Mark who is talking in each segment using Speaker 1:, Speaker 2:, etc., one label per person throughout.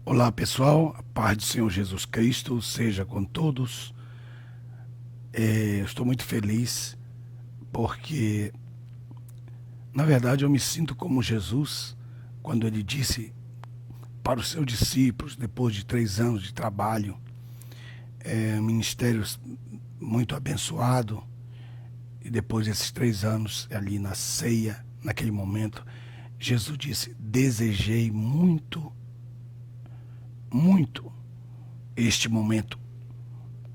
Speaker 1: Olá pessoal, a paz do Senhor Jesus Cristo seja com todos. Eu estou muito feliz porque, na verdade, eu me sinto como Jesus quando ele disse para os seus discípulos, depois de 3 anos de trabalho, ministérios muito abençoado, e depois desses 3 anos ali na ceia, naquele momento, Jesus disse: desejei muito este momento.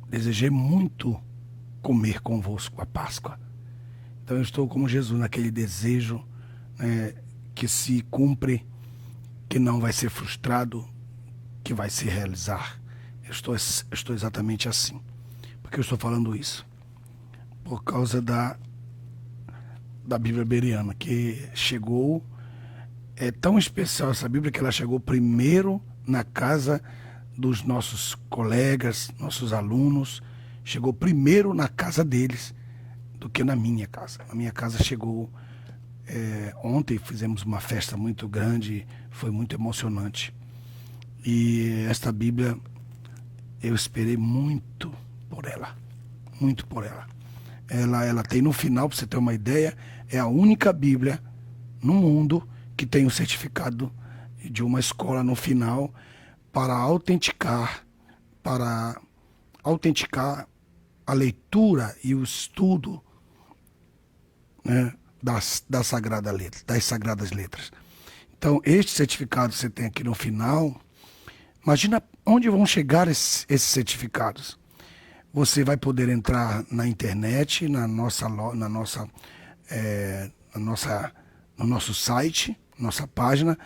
Speaker 1: Desejei muito comer convosco a Páscoa. Então eu estou como Jesus naquele desejo, que se cumpre, que não vai ser frustrado, que vai se realizar. Eu estou exatamente assim. Por que eu estou falando isso? Por causa da Bíblia Bereana, que chegou. É tão especial essa Bíblia que ela chegou primeiro na casa dos nossos colegas, nossos alunos. Chegou primeiro na casa deles do que na minha casa. A minha casa chegou ontem, fizemos uma festa muito grande, foi muito emocionante. E esta Bíblia, eu esperei muito por ela, muito por ela. Ela tem no final, para você ter uma ideia, é a única Bíblia no mundo que tem o certificado de uma escola no final para autenticar a leitura e o estudo, né, das Sagradas Letras. Então, este certificado que você tem aqui no final, imagina onde vão chegar esses certificados. Você vai poder entrar na internet, no nosso site, nossa página,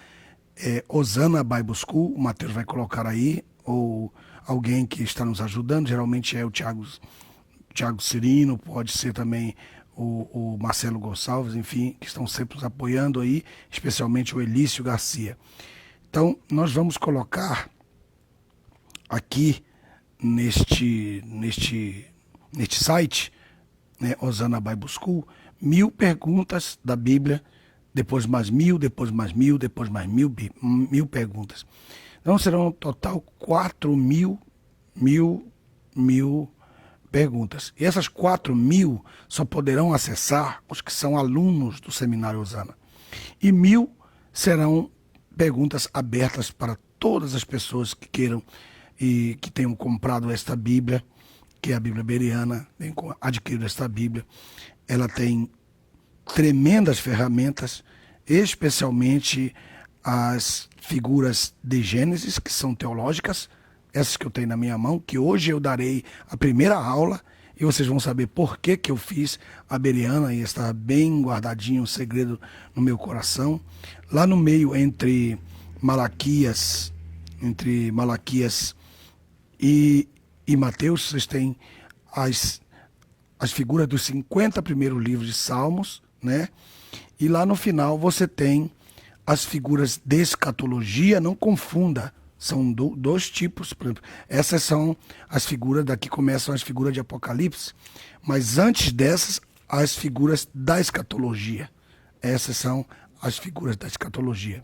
Speaker 1: Osana Bible School. O Mateus vai colocar aí, ou alguém que está nos ajudando, geralmente é o Tiago Cirino, pode ser também o Marcelo Gonçalves, enfim, que estão sempre nos apoiando aí, especialmente o Elício Garcia. Então, nós vamos colocar aqui neste site, né, Osana Bible School, 1000 perguntas da Bíblia, depois mais 1000, depois mais 1000, depois mais 1000 perguntas. Então serão um total 4000 perguntas. E essas 4000 só poderão acessar os que são alunos do Seminário Osana. E 1000 serão perguntas abertas para todas as pessoas que queiram e que tenham comprado esta Bíblia, que é a Bíblia Bereana, tenham adquirido esta Bíblia. Ela tem tremendas ferramentas, especialmente as figuras de Gênesis, que são teológicas, essas que eu tenho na minha mão, que hoje eu darei a primeira aula, e vocês vão saber por que eu fiz a Bereana, e está bem guardadinho, um segredo no meu coração. Lá no meio, entre Malaquias e Mateus, vocês têm as figuras dos 50 primeiros livros de Salmos, né? E lá no final você tem as figuras de escatologia. Não confunda, são dois tipos. Por exemplo, essas são as figuras, daqui começam as figuras de Apocalipse, mas antes dessas, as figuras da escatologia. Essas são as figuras da escatologia.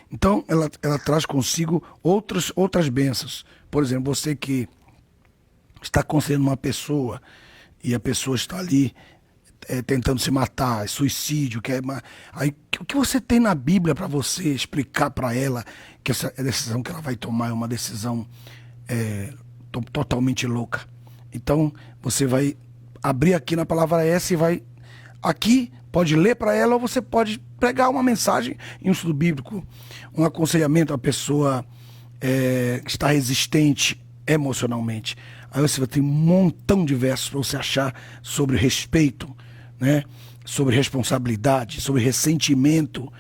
Speaker 1: Então, ela traz consigo outras bênçãos. Por exemplo, você que está aconselhando uma pessoa e a pessoa está ali tentando se matar, suicídio, aí o que você tem na Bíblia para você explicar para ela que essa decisão que ela vai tomar é uma decisão totalmente louca? Então você vai abrir aqui na palavra essa e vai aqui, pode ler para ela, ou você pode pregar uma mensagem em um estudo bíblico, um aconselhamento à pessoa que está resistente emocionalmente. Aí você vai ter um montão de versos para você achar sobre respeito, né? Sobre responsabilidade, sobre ressentimento,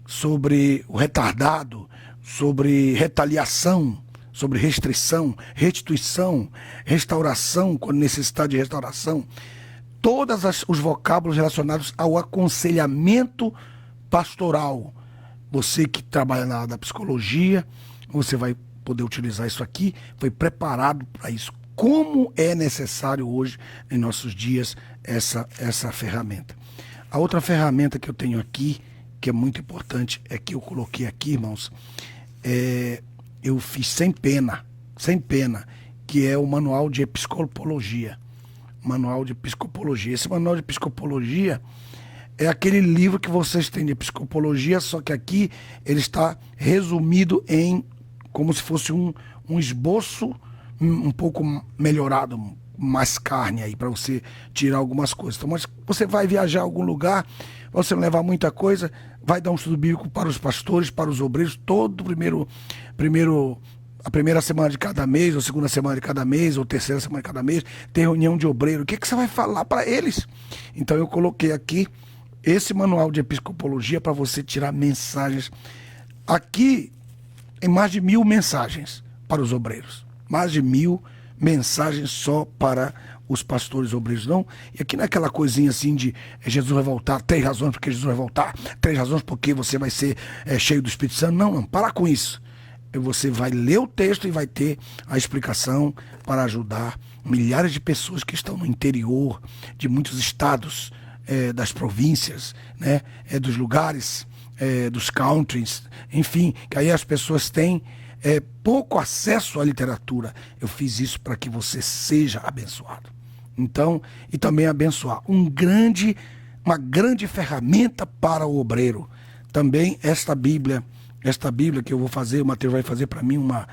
Speaker 1: sobre o retardado, sobre retaliação, sobre restrição, restituição, restauração, quando necessidade de restauração. Todos os vocábulos relacionados ao aconselhamento pastoral. Você que trabalha na área da psicologia, você vai poder utilizar isso aqui, foi preparado para isso. Como é necessário hoje, em nossos dias, essa ferramenta. A outra ferramenta que eu tenho aqui, que é muito importante, é que eu coloquei aqui, irmãos, eu fiz sem pena, que é o Manual de Episcopologia. Manual de Episcopologia. Esse Manual de Episcopologia é aquele livro que vocês têm de Episcopologia, só que aqui ele está resumido em como se fosse um esboço um pouco melhorado, mais carne aí, para você tirar algumas coisas. Então, mas você vai viajar a algum lugar, você não levar muita coisa, vai dar um estudo bíblico para os pastores, para os obreiros, todo a primeira semana de cada mês, ou segunda semana de cada mês, ou terceira semana de cada mês, tem reunião de obreiro. O que você vai falar para eles? Então eu coloquei aqui esse manual de episcopologia para você tirar mensagens. Aqui tem mais de 1000 mensagens para os obreiros. Mais de 1000 mensagens só para os pastores obreiros, não. E aqui não é aquela coisinha assim de Jesus vai voltar, 3 razões porque Jesus vai voltar, 3 razões porque você vai ser cheio do Espírito Santo. Não, para com isso. Você vai ler o texto e vai ter a explicação para ajudar milhares de pessoas que estão no interior de muitos estados, das províncias, né, dos lugares, dos countries, enfim, que aí as pessoas têm pouco acesso à literatura. Eu fiz isso para que você seja abençoado. Então, e também abençoar uma grande ferramenta para o obreiro. Também esta Bíblia que eu vou fazer, o Mateus vai fazer para mim uma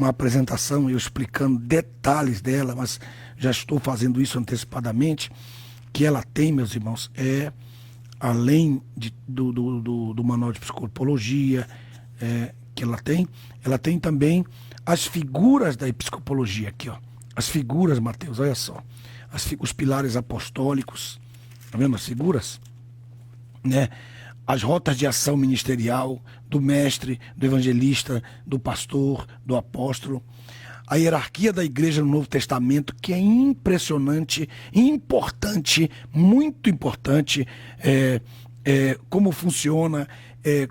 Speaker 1: apresentação, eu explicando detalhes dela, mas já estou fazendo isso antecipadamente, que ela tem, meus irmãos, além do manual de psicopologia, que ela tem também as figuras da psicopologia aqui, ó. As figuras, Mateus, olha só. Os pilares apostólicos, tá vendo as figuras? Né? As rotas de ação ministerial do mestre, do evangelista, do pastor, do apóstolo. A hierarquia da igreja no Novo Testamento, que é impressionante, importante, muito importante, como funciona,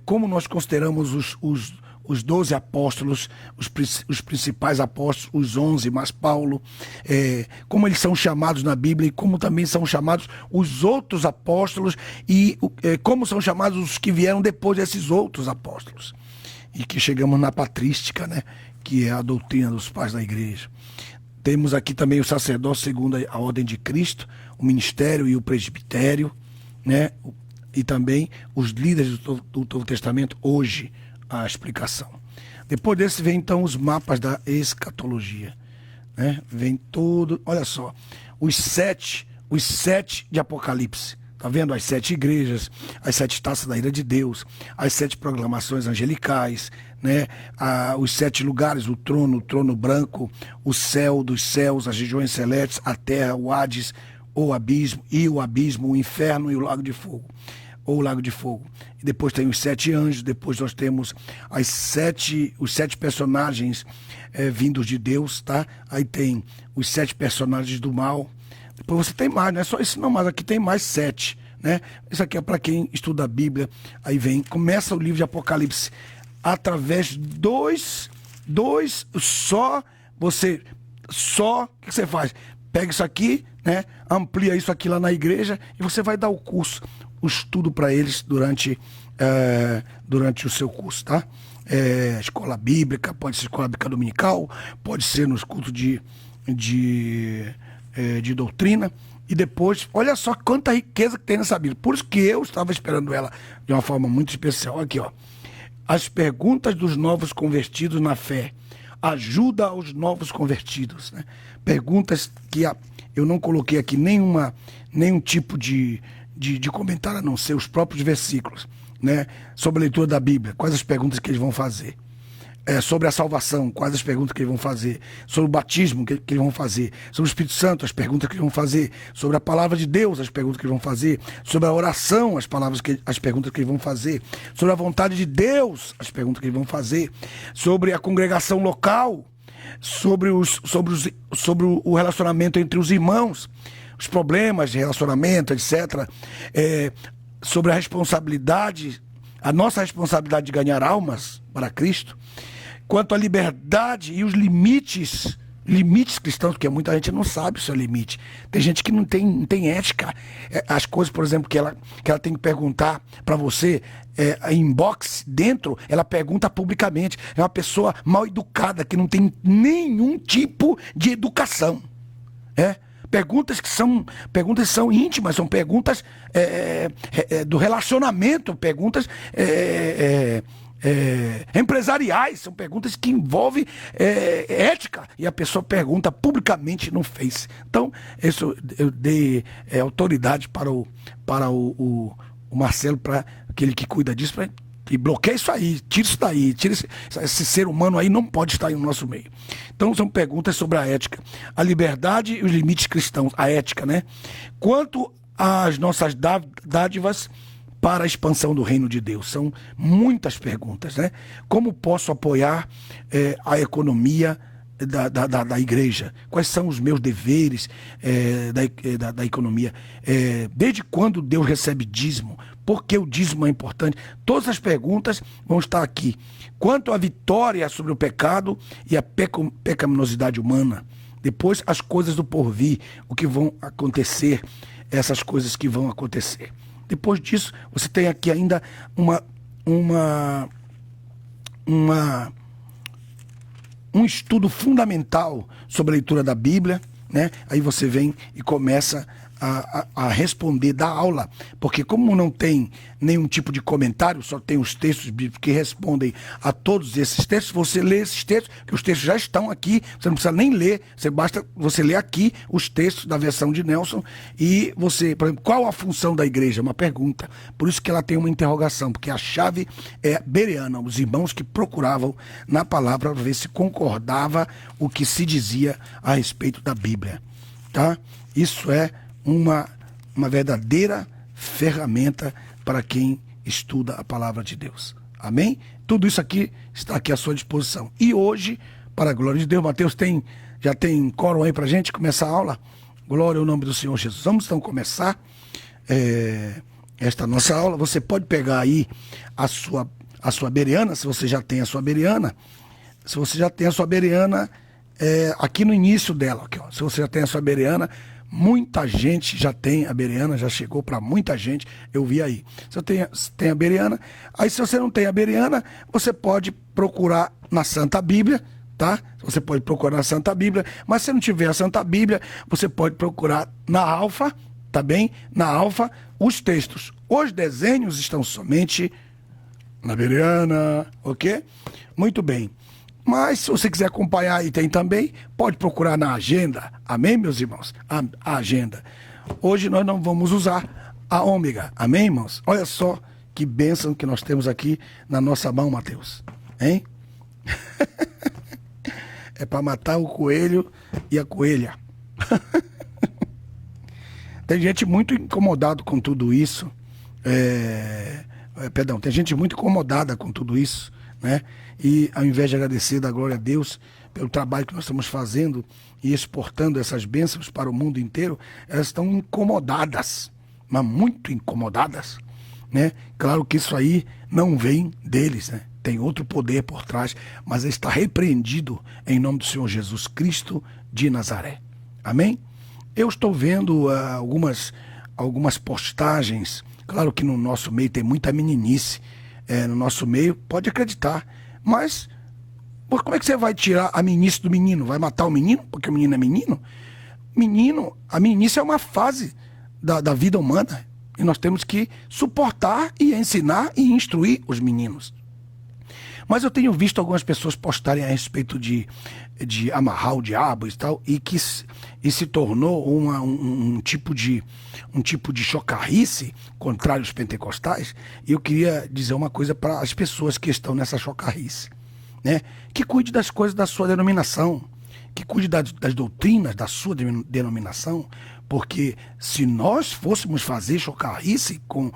Speaker 1: como nós consideramos os 12 apóstolos, os principais apóstolos, os 11 mais Paulo, como eles são chamados na Bíblia e como também são chamados os outros apóstolos e como são chamados os que vieram depois desses outros apóstolos. E que chegamos na patrística, né, que é a doutrina dos pais da igreja. Temos aqui também o sacerdócio segundo a ordem de Cristo, o ministério e o presbitério, né, e também os líderes do Novo Testamento hoje, a explicação. Depois desse vem então os mapas da escatologia, né? Vem todo, olha só, os sete de Apocalipse, tá vendo? As 7 igrejas, as 7 taças da ira de Deus, as 7 proclamações angelicais, né? Os 7 lugares, o trono branco, o céu dos céus, as regiões celestes, a terra, o Hades, o abismo, o inferno e o lago de fogo. Ou o lago de fogo. E depois tem os 7 anjos, depois nós temos os 7 personagens vindos de Deus, tá? Aí tem os 7 personagens do mal. Depois você tem mais, não é só isso não, mas aqui tem mais 7, né? Isso aqui é para quem estuda a Bíblia. Aí começa o livro de Apocalipse através de dois, o que você faz? Pega isso aqui, né? Amplia isso aqui lá na igreja e você vai dar o estudo para eles durante o seu curso, tá? Escola bíblica, pode ser escola bíblica dominical, pode ser nos cultos de doutrina. E depois, olha só quanta riqueza que tem nessa Bíblia. Por isso que eu estava esperando ela de uma forma muito especial. Aqui, ó. As perguntas dos novos convertidos na fé. Ajuda aos novos convertidos, né? Perguntas que eu não coloquei aqui nenhum tipo de comentário, a não ser os próprios versículos, né? Sobre a leitura da Bíblia, quais as perguntas que eles vão fazer. Sobre a salvação, quais as perguntas que eles vão fazer. Sobre o batismo, que eles vão fazer. Sobre o Espírito Santo, as perguntas que eles vão fazer. Sobre a palavra de Deus, as perguntas que eles vão fazer. Sobre a oração, as perguntas que eles vão fazer. Sobre a vontade de Deus, as perguntas que eles vão fazer. Sobre a congregação local. Sobre o relacionamento entre os irmãos. Os problemas de relacionamento, etc. Sobre a responsabilidade, a nossa responsabilidade de ganhar almas para Cristo. Quanto à liberdade e os limites Limites cristãos, porque muita gente não sabe o seu limite. Tem gente que não tem ética. As coisas, por exemplo, que ela tem que perguntar para você, inbox dentro, ela pergunta publicamente. É uma pessoa mal educada, que não tem nenhum tipo de educação. Perguntas que são íntimas, são perguntas do relacionamento, perguntas empresariais, são perguntas que envolvem ética, e a pessoa pergunta publicamente no Face. Então, isso eu dei autoridade para o Marcelo, para aquele que cuida disso, e bloqueia isso aí, tira isso daí, tira esse ser humano aí, não pode estar aí no nosso meio. Então são perguntas sobre a ética, a liberdade e os limites cristãos, a ética, né? Quanto às nossas dádivas para a expansão do reino de Deus, são muitas perguntas, né? Como posso apoiar a economia da igreja? Quais são os meus deveres da economia? Desde quando Deus recebe dízimo? Por que o dízimo é importante? Todas as perguntas vão estar aqui. Quanto à vitória sobre o pecado e a pecaminosidade humana. Depois, as coisas do porvir, o que vão acontecer, essas coisas que vão acontecer. Depois disso, você tem aqui ainda um estudo fundamental sobre a leitura da Bíblia, né? Aí você vem e começa a responder, dar aula, porque como não tem nenhum tipo de comentário, só tem os textos bíblicos que respondem a todos esses textos, você lê esses textos, que os textos já estão aqui, você não precisa nem ler, basta você ler aqui os textos da versão de Nelson, e você, por exemplo, qual a função da igreja? Uma pergunta, por isso que ela tem uma interrogação, porque a chave é bereana, os irmãos que procuravam na palavra para ver se concordava o que se dizia a respeito da Bíblia, tá? Isso é uma verdadeira ferramenta para quem estuda a palavra de Deus. Amém? Tudo isso aqui está aqui à sua disposição. E hoje, para a glória de Deus, Mateus já tem quórum aí para a gente começar a aula? Glória ao nome do Senhor Jesus. Vamos então começar esta nossa aula. Você pode pegar aí a sua bereana, se você já tem a sua bereana. Se você já tem a sua bereana, aqui no início dela, aqui, ó, se você já tem a sua bereana, muita gente já tem a bereana, já chegou para muita gente, eu vi aí. Se tem a bereana, aí se você não tem a bereana, você pode procurar na Santa Bíblia, tá? Você pode procurar na Santa Bíblia, mas se não tiver a Santa Bíblia, você pode procurar na Alfa, tá bem? Na Alfa, os textos. Os desenhos estão somente na bereana, ok? Muito bem. Mas, se você quiser acompanhar aí, tem também, pode procurar na agenda. Amém, meus irmãos? A agenda. Hoje nós não vamos usar a ômega. Amém, irmãos? Olha só que bênção que nós temos aqui na nossa mão, Mateus. Hein? É para matar o coelho e a coelha. Tem gente muito incomodada com tudo isso. Tem gente muito incomodada com tudo isso, né? E ao invés de agradecer, dar glória a Deus pelo trabalho que nós estamos fazendo e exportando essas bênçãos para o mundo inteiro, elas estão incomodadas, mas muito incomodadas, né? Claro que isso aí não vem deles, né? Tem outro poder por trás, mas está repreendido em nome do Senhor Jesus Cristo de Nazaré. Amém? Eu estou vendo algumas postagens. Claro que no nosso meio tem muita meninice, no nosso meio, pode acreditar, mas como é que você vai tirar a meninice do menino? Vai matar o menino porque o menino é menino? A meninice é uma fase da vida humana, e nós temos que suportar e ensinar e instruir os meninos. Mas eu tenho visto algumas pessoas postarem a respeito de amarrar o diabo e tal, e se tornou um tipo de chocarrice contrário aos pentecostais. E eu queria dizer uma coisa para as pessoas que estão nessa chocarrice, né? Que cuide das coisas da sua denominação, que cuide das doutrinas da sua denominação, porque se nós fôssemos fazer chocarrice com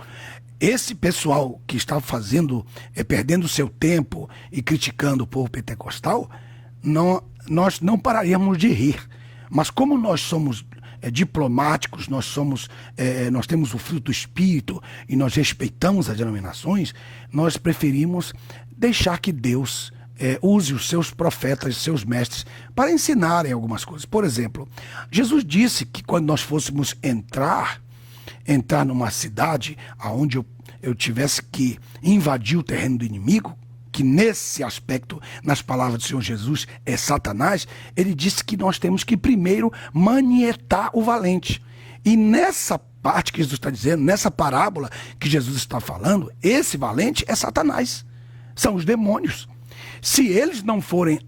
Speaker 1: esse pessoal que está perdendo o seu tempo e criticando o povo pentecostal, nós não pararíamos de rir. Mas como nós somos diplomáticos, nós temos o fruto do Espírito e nós respeitamos as denominações, nós preferimos deixar que Deus use os seus profetas, seus mestres, para ensinarem algumas coisas. Por exemplo, Jesus disse que quando nós fôssemos entrar numa cidade onde eu tivesse que invadir o terreno do inimigo, que nesse aspecto, nas palavras do Senhor Jesus, é Satanás, ele disse que nós temos que primeiro manietar o valente. E nessa parte que Jesus está dizendo, nessa parábola que Jesus está falando, esse valente é Satanás, são os demônios. Se eles não forem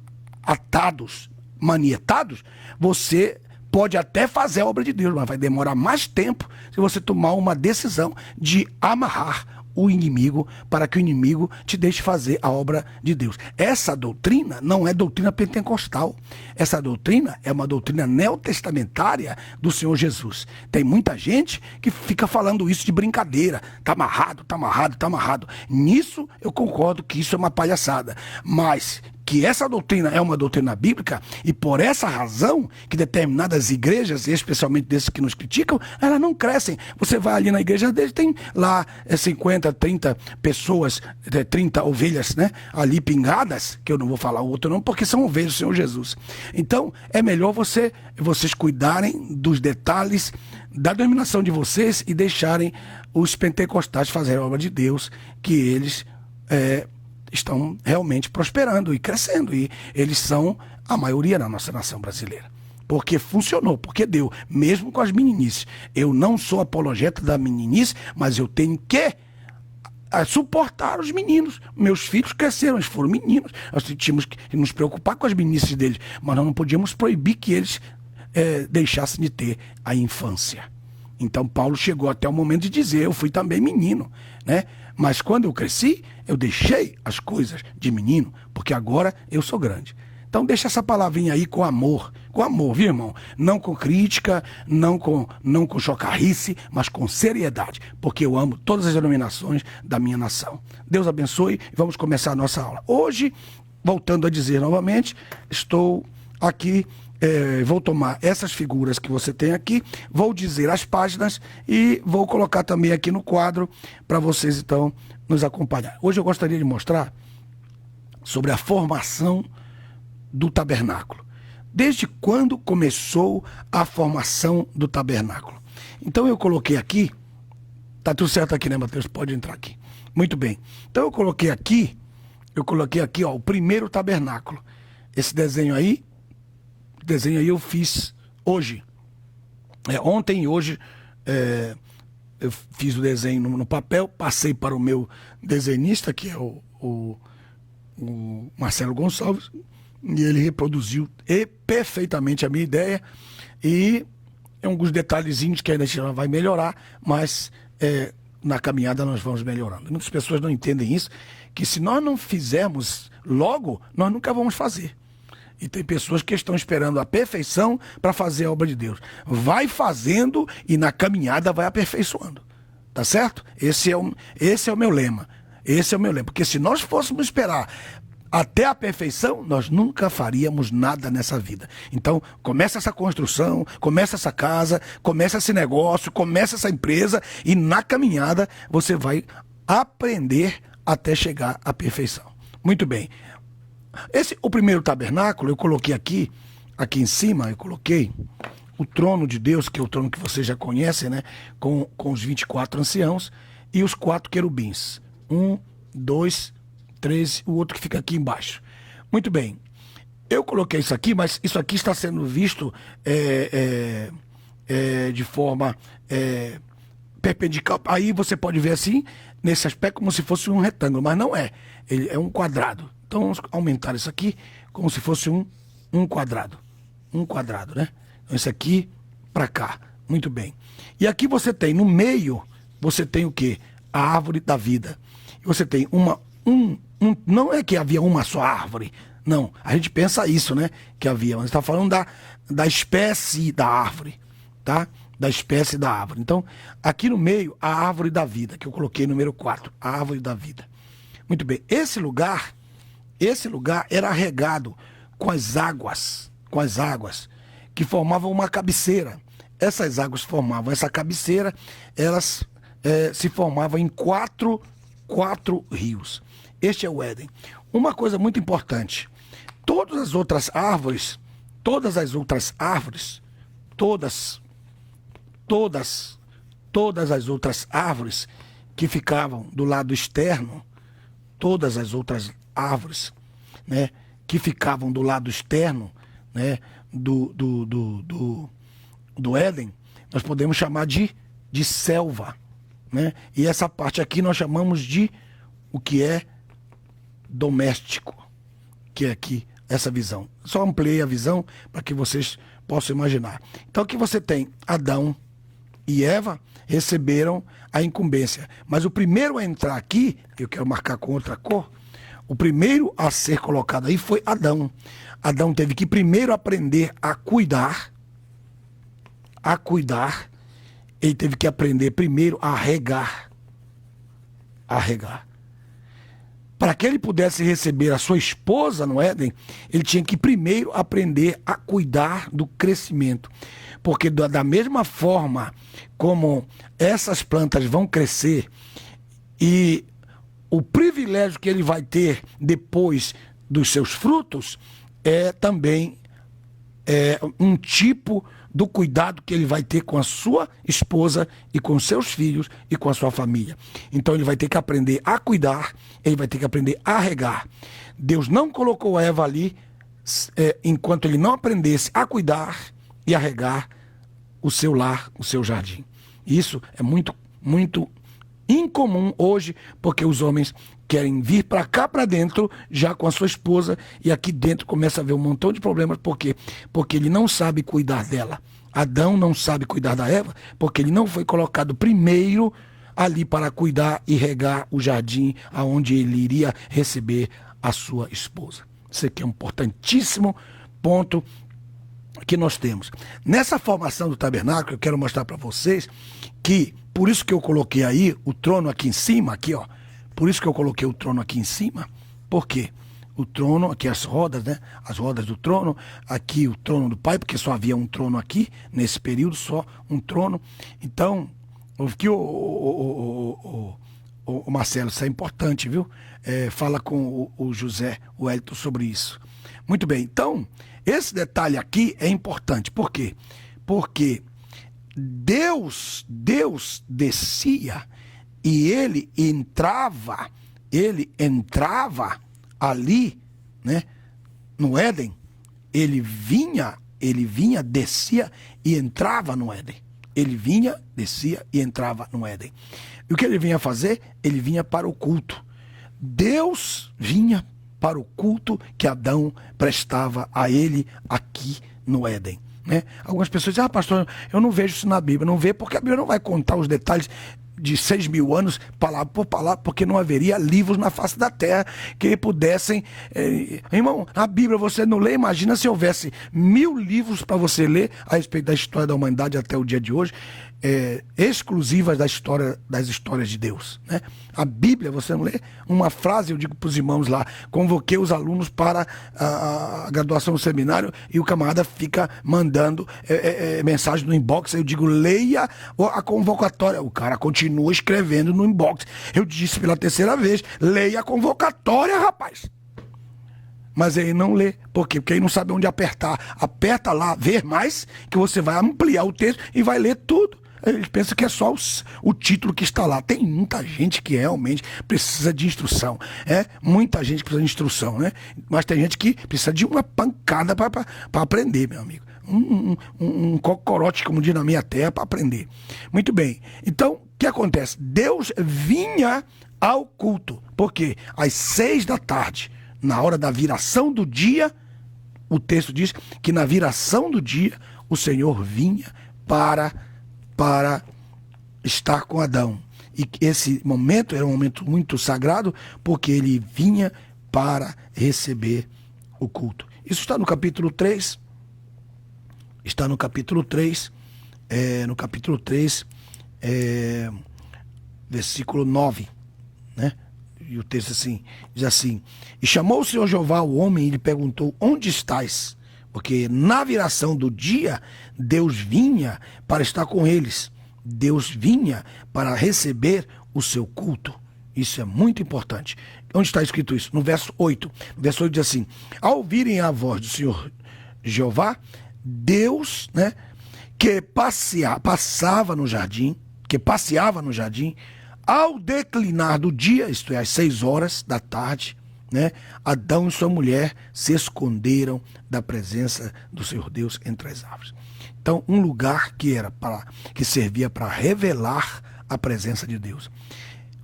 Speaker 1: atados, manietados, você pode até fazer a obra de Deus, mas vai demorar mais tempo se você tomar uma decisão de amarrar o inimigo para que o inimigo te deixe fazer a obra de Deus. Essa doutrina não é doutrina pentecostal. Essa doutrina é uma doutrina neotestamentária do Senhor Jesus. Tem muita gente que fica falando isso de brincadeira. Tá amarrado, tá amarrado, tá amarrado. Nisso eu concordo que isso é uma palhaçada. Mas que essa doutrina é uma doutrina bíblica, e por essa razão que determinadas igrejas, especialmente desses que nos criticam, elas não crescem. Você vai ali na igreja deles, tem lá 50, 30 pessoas, 30 ovelhas, né, ali pingadas, que eu não vou falar o outro não, porque são ovelhas do Senhor Jesus. Então, é melhor vocês cuidarem dos detalhes da denominação de vocês e deixarem os pentecostais fazerem a obra de Deus, que eles estão realmente prosperando e crescendo, e eles são a maioria na nossa nação brasileira, porque funcionou, porque deu, mesmo com as meninices. Eu não sou apologeta da meninice, mas eu tenho que suportar os meninos. Meus filhos cresceram, eles foram meninos, nós tínhamos que nos preocupar com as meninices deles, mas nós não podíamos proibir que eles deixassem de ter a infância. Então Paulo chegou até o momento de dizer, eu fui também menino, né? Mas quando eu cresci, eu deixei as coisas de menino, porque agora eu sou grande. Então deixa essa palavrinha aí com amor, viu, irmão? Não com crítica, não com chocarrice, mas com seriedade, porque eu amo todas as denominações da minha nação. Deus abençoe e vamos começar a nossa aula. Hoje, voltando a dizer novamente, estou aqui, vou tomar essas figuras que você tem aqui, vou dizer as páginas e vou colocar também aqui no quadro para vocês então nos acompanhar. Hoje eu gostaria de mostrar sobre a formação do tabernáculo. Desde quando começou a formação do tabernáculo? Então eu coloquei aqui, tá tudo certo aqui, né, Mateus? Pode entrar aqui. Muito bem. Então eu coloquei aqui, ó, o primeiro tabernáculo. Esse desenho aí eu fiz hoje. Ontem e hoje eu fiz o desenho no papel, passei para o meu desenhista, que é o Marcelo Gonçalves, e ele reproduziu perfeitamente a minha ideia, e alguns detalhezinhos que ainda a gente vai melhorar, mas na caminhada nós vamos melhorando. Muitas pessoas não entendem isso, que se nós não fizermos logo, nós nunca vamos fazer. E tem pessoas que estão esperando a perfeição para fazer a obra de Deus. Vai fazendo e na caminhada vai aperfeiçoando. Tá certo? Esse é o meu lema. Esse é o meu lema. Porque se nós fôssemos esperar até a perfeição, nós nunca faríamos nada nessa vida. Então, começa essa construção, começa essa casa, começa esse negócio, começa essa empresa, e na caminhada você vai aprender até chegar à perfeição. Muito bem. O primeiro tabernáculo, eu coloquei aqui em cima, eu coloquei o trono de Deus, que é o trono que vocês já conhecem, né? Com os 24 anciãos e os 4 querubins. 1, 2, 3, o outro que fica aqui embaixo. Muito bem. Eu coloquei isso aqui, mas isso aqui está sendo visto de forma perpendicular. Aí você pode ver assim, nesse aspecto, como se fosse um retângulo, mas não é. Ele é um quadrado. Então vamos aumentar isso aqui como se fosse um quadrado. Um quadrado, né? Então esse aqui para cá. Muito bem. E aqui você tem, no meio, você tem o quê? A árvore da vida. E você tem não é que havia uma só árvore. Não, a gente pensa isso, né? Que havia, mas está falando da espécie da árvore, tá? Da espécie da árvore. Então, aqui no meio, a árvore da vida, que eu coloquei número 4, a árvore da vida. Muito bem. Esse lugar era regado com as águas que formavam uma cabeceira. Essas águas formavam essa cabeceira, elas se formavam em quatro rios. Este é o Éden. Uma coisa muito importante, todas as outras árvores, todas as outras árvores que ficavam do lado externo, todas as outras árvores, né, que ficavam do lado externo, né, do Éden, nós podemos chamar de selva, né? E essa parte aqui nós chamamos de o que é doméstico, que é aqui essa visão. Só ampliei a visão para que vocês possam imaginar. Então aqui você tem Adão e Eva receberam a incumbência, mas o primeiro a entrar aqui, eu quero marcar com outra cor, o primeiro a ser colocado aí foi Adão. Adão teve que primeiro aprender a cuidar, ele teve que aprender primeiro a regar. Para que ele pudesse receber a sua esposa no Éden, ele tinha que primeiro aprender a cuidar do crescimento. Porque da mesma forma como essas plantas vão crescer e o privilégio que ele vai ter depois dos seus frutos é também um tipo do cuidado que ele vai ter com a sua esposa e com seus filhos e com a sua família. Então ele vai ter que aprender a cuidar, ele vai ter que aprender a regar. Deus não colocou Eva ali enquanto ele não aprendesse a cuidar e a regar o seu lar, o seu jardim. Isso é muito, muito incomum hoje, porque os homens querem vir para cá, para dentro, já com a sua esposa, e aqui dentro começa a haver um montão de problemas. Por quê? Porque ele não sabe cuidar dela. Adão não sabe cuidar da Eva, porque ele não foi colocado primeiro ali para cuidar e regar o jardim aonde ele iria receber a sua esposa. Isso aqui é um importantíssimo ponto que nós temos. Nessa formação do tabernáculo, eu quero mostrar para vocês que, por isso que eu coloquei aí o trono aqui em cima, aqui ó, por isso que eu coloquei o trono aqui em cima. Por quê? O trono, aqui as rodas, né? As rodas do trono, aqui o trono do Pai, porque só havia um trono aqui, nesse período, só um trono. Então, aqui o Marcelo, isso é importante, viu? Fala com o José, o Hélito, sobre isso. Muito bem, então, esse detalhe aqui é importante. Por quê? Porque Deus descia e ele entrava ali, né, no Éden. Ele vinha, descia e entrava no Éden. Ele vinha, descia e entrava no Éden. E o que ele vinha fazer? Ele vinha para o culto. Deus vinha para o culto que Adão prestava a ele aqui no Éden, né? Algumas pessoas dizem, pastor, eu não vejo isso na Bíblia. Não vê porque a Bíblia não vai contar os detalhes de 6.000 anos, palavra por palavra, porque não haveria livros na face da terra que pudessem... Irmão, a Bíblia você não lê, imagina se houvesse 1.000 livros para você ler a respeito da história da humanidade até o dia de hoje, exclusivas das histórias de Deus, né? A Bíblia, você não lê uma frase, eu digo para os irmãos lá, convoquei os alunos para a graduação no seminário e o camarada fica mandando mensagem no inbox, eu digo, leia a convocatória, o cara continua escrevendo no inbox, eu disse pela terceira vez, leia a convocatória, rapaz. Mas ele não lê. Por quê? Porque ele não sabe onde apertar. Aperta lá, ver mais, que você vai ampliar o texto e vai ler tudo. Ele pensa que é só o título que está lá. Tem muita gente que realmente precisa de instrução. Muita gente precisa de instrução, né? Mas tem gente que precisa de uma pancada para aprender, meu amigo. Um cocorote, como diz na minha terra, para aprender. Muito bem. Então, o que acontece? Deus vinha ao culto. Por quê? Às 6 da tarde. Na hora da viração do dia, o texto diz que na viração do dia, o Senhor vinha para estar com Adão. E esse momento era um momento muito sagrado, porque ele vinha para receber o culto. Isso está no capítulo 3. Está no capítulo 3. Versículo 9, né? E o texto diz assim, e chamou o Senhor Jeová o homem e lhe perguntou, onde estás? Porque na viração do dia, Deus vinha para estar com eles. Deus vinha para receber o seu culto. Isso é muito importante. Onde está escrito isso? No verso 8. O verso 8 diz assim: ao ouvirem a voz do Senhor Jeová, Deus, né, que passeava no jardim, ao declinar do dia, isto é, às 6 horas da tarde, né, Adão e sua mulher se esconderam da presença do Senhor Deus entre as árvores. Então, um lugar que servia para revelar a presença de Deus.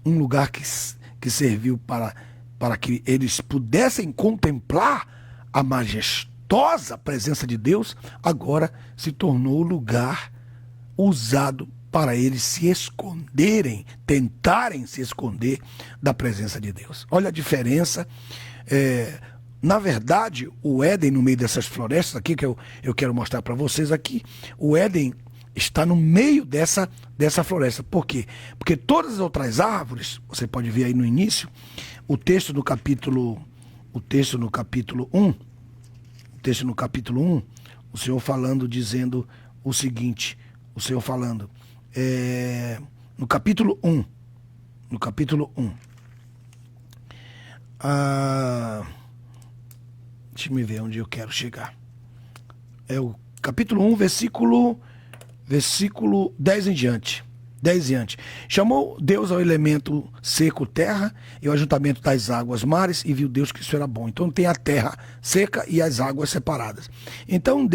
Speaker 1: Um lugar que serviu para que eles pudessem contemplar a majestosa presença de Deus, agora se tornou o lugar usado para eles se esconderem, tentarem se esconder da presença de Deus. Olha a diferença. Na verdade, o Éden, no meio dessas florestas aqui, que eu quero mostrar para vocês aqui, o Éden está no meio dessa floresta. Por quê? Porque todas as outras árvores, você pode ver aí no início, o texto no capítulo 1, o Senhor falando, dizendo o seguinte, no capítulo 1, deixa eu ver onde eu quero chegar. É o capítulo 1, versículo 10 em diante. Chamou Deus ao elemento seco terra e ao ajuntamento das águas mares, e viu Deus que isso era bom. Então tem a terra seca e as águas separadas. Então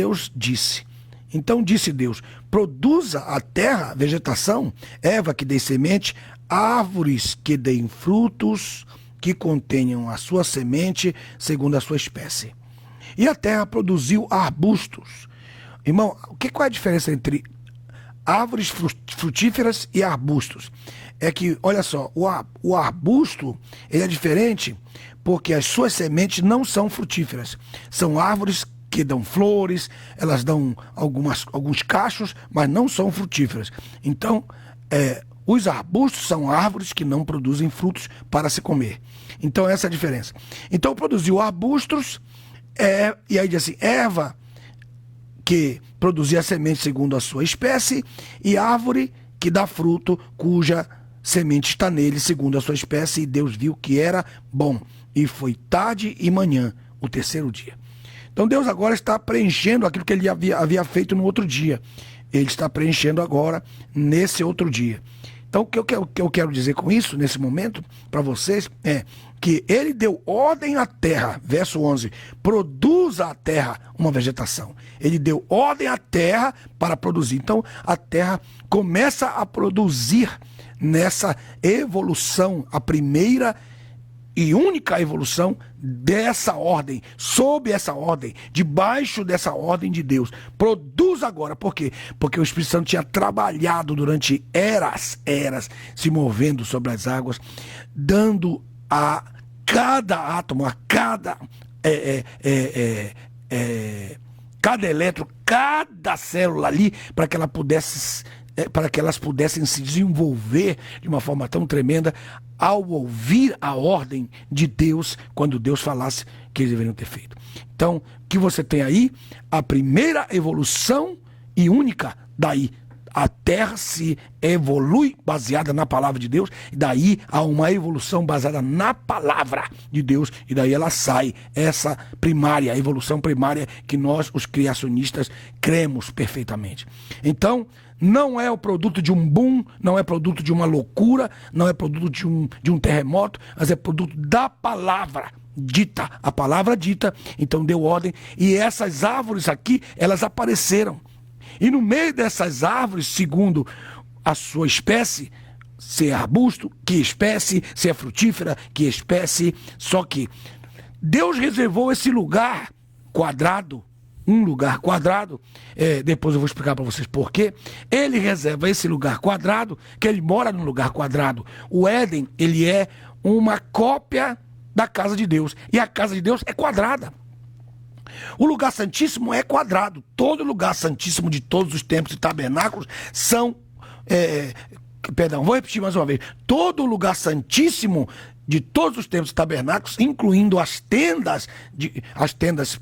Speaker 1: disse Deus: produza a terra vegetação, erva que dê semente, árvores que deem frutos, que contenham a sua semente segundo a sua espécie. E a terra produziu arbustos. Irmão, qual é a diferença entre árvores frutíferas e arbustos? É que, olha só, o arbusto, ele é diferente porque as suas sementes não são frutíferas. São árvores que dão flores, elas dão alguns cachos, mas não são frutíferas. Então, os arbustos são árvores que não produzem frutos para se comer. Então, essa é a diferença. Então, produziu arbustos, e aí diz assim, erva que produzia semente segundo a sua espécie, e árvore que dá fruto, cuja semente está nele segundo a sua espécie, e Deus viu que era bom. E foi tarde e manhã, o terceiro dia. Então Deus agora está preenchendo aquilo que ele havia feito no outro dia. Ele está preenchendo agora nesse outro dia. Então o que eu quero dizer com isso, nesse momento, para vocês, é que ele deu ordem à terra, verso 11, produza a terra uma vegetação. Ele deu ordem à terra para produzir. Então a terra começa a produzir nessa evolução, a primeira e única evolução dessa ordem, sob essa ordem, debaixo dessa ordem de Deus. Produz agora. Por quê? Porque o Espírito Santo tinha trabalhado durante eras, se movendo sobre as águas, dando a cada átomo, a cada elétron, cada célula ali, para que elas pudessem se desenvolver de uma forma tão tremenda ao ouvir a ordem de Deus, quando Deus falasse que eles deveriam ter feito. Então, o que você tem aí? A primeira evolução e única, daí a terra se evolui baseada na palavra de Deus, e daí há uma evolução baseada na palavra de Deus, e daí ela sai, essa primária, a evolução primária que nós, os criacionistas, cremos perfeitamente. Então, não é o produto de um boom, não é produto de uma loucura, não é produto de um terremoto, mas é produto da palavra dita. A palavra dita, então deu ordem, e essas árvores aqui, elas apareceram. E no meio dessas árvores, segundo a sua espécie, se é arbusto, que espécie, se é frutífera, que espécie, só que Deus reservou esse lugar quadrado, um lugar quadrado, depois eu vou explicar para vocês por quê. Ele reserva esse lugar quadrado, que ele mora num lugar quadrado. O Éden, ele é uma cópia da casa de Deus, e a casa de Deus é quadrada. O lugar santíssimo é quadrado. Todo lugar santíssimo de todos os templos e tabernáculos são... vou repetir mais uma vez. Todo lugar santíssimo de todos os templos e tabernáculos, incluindo as tendas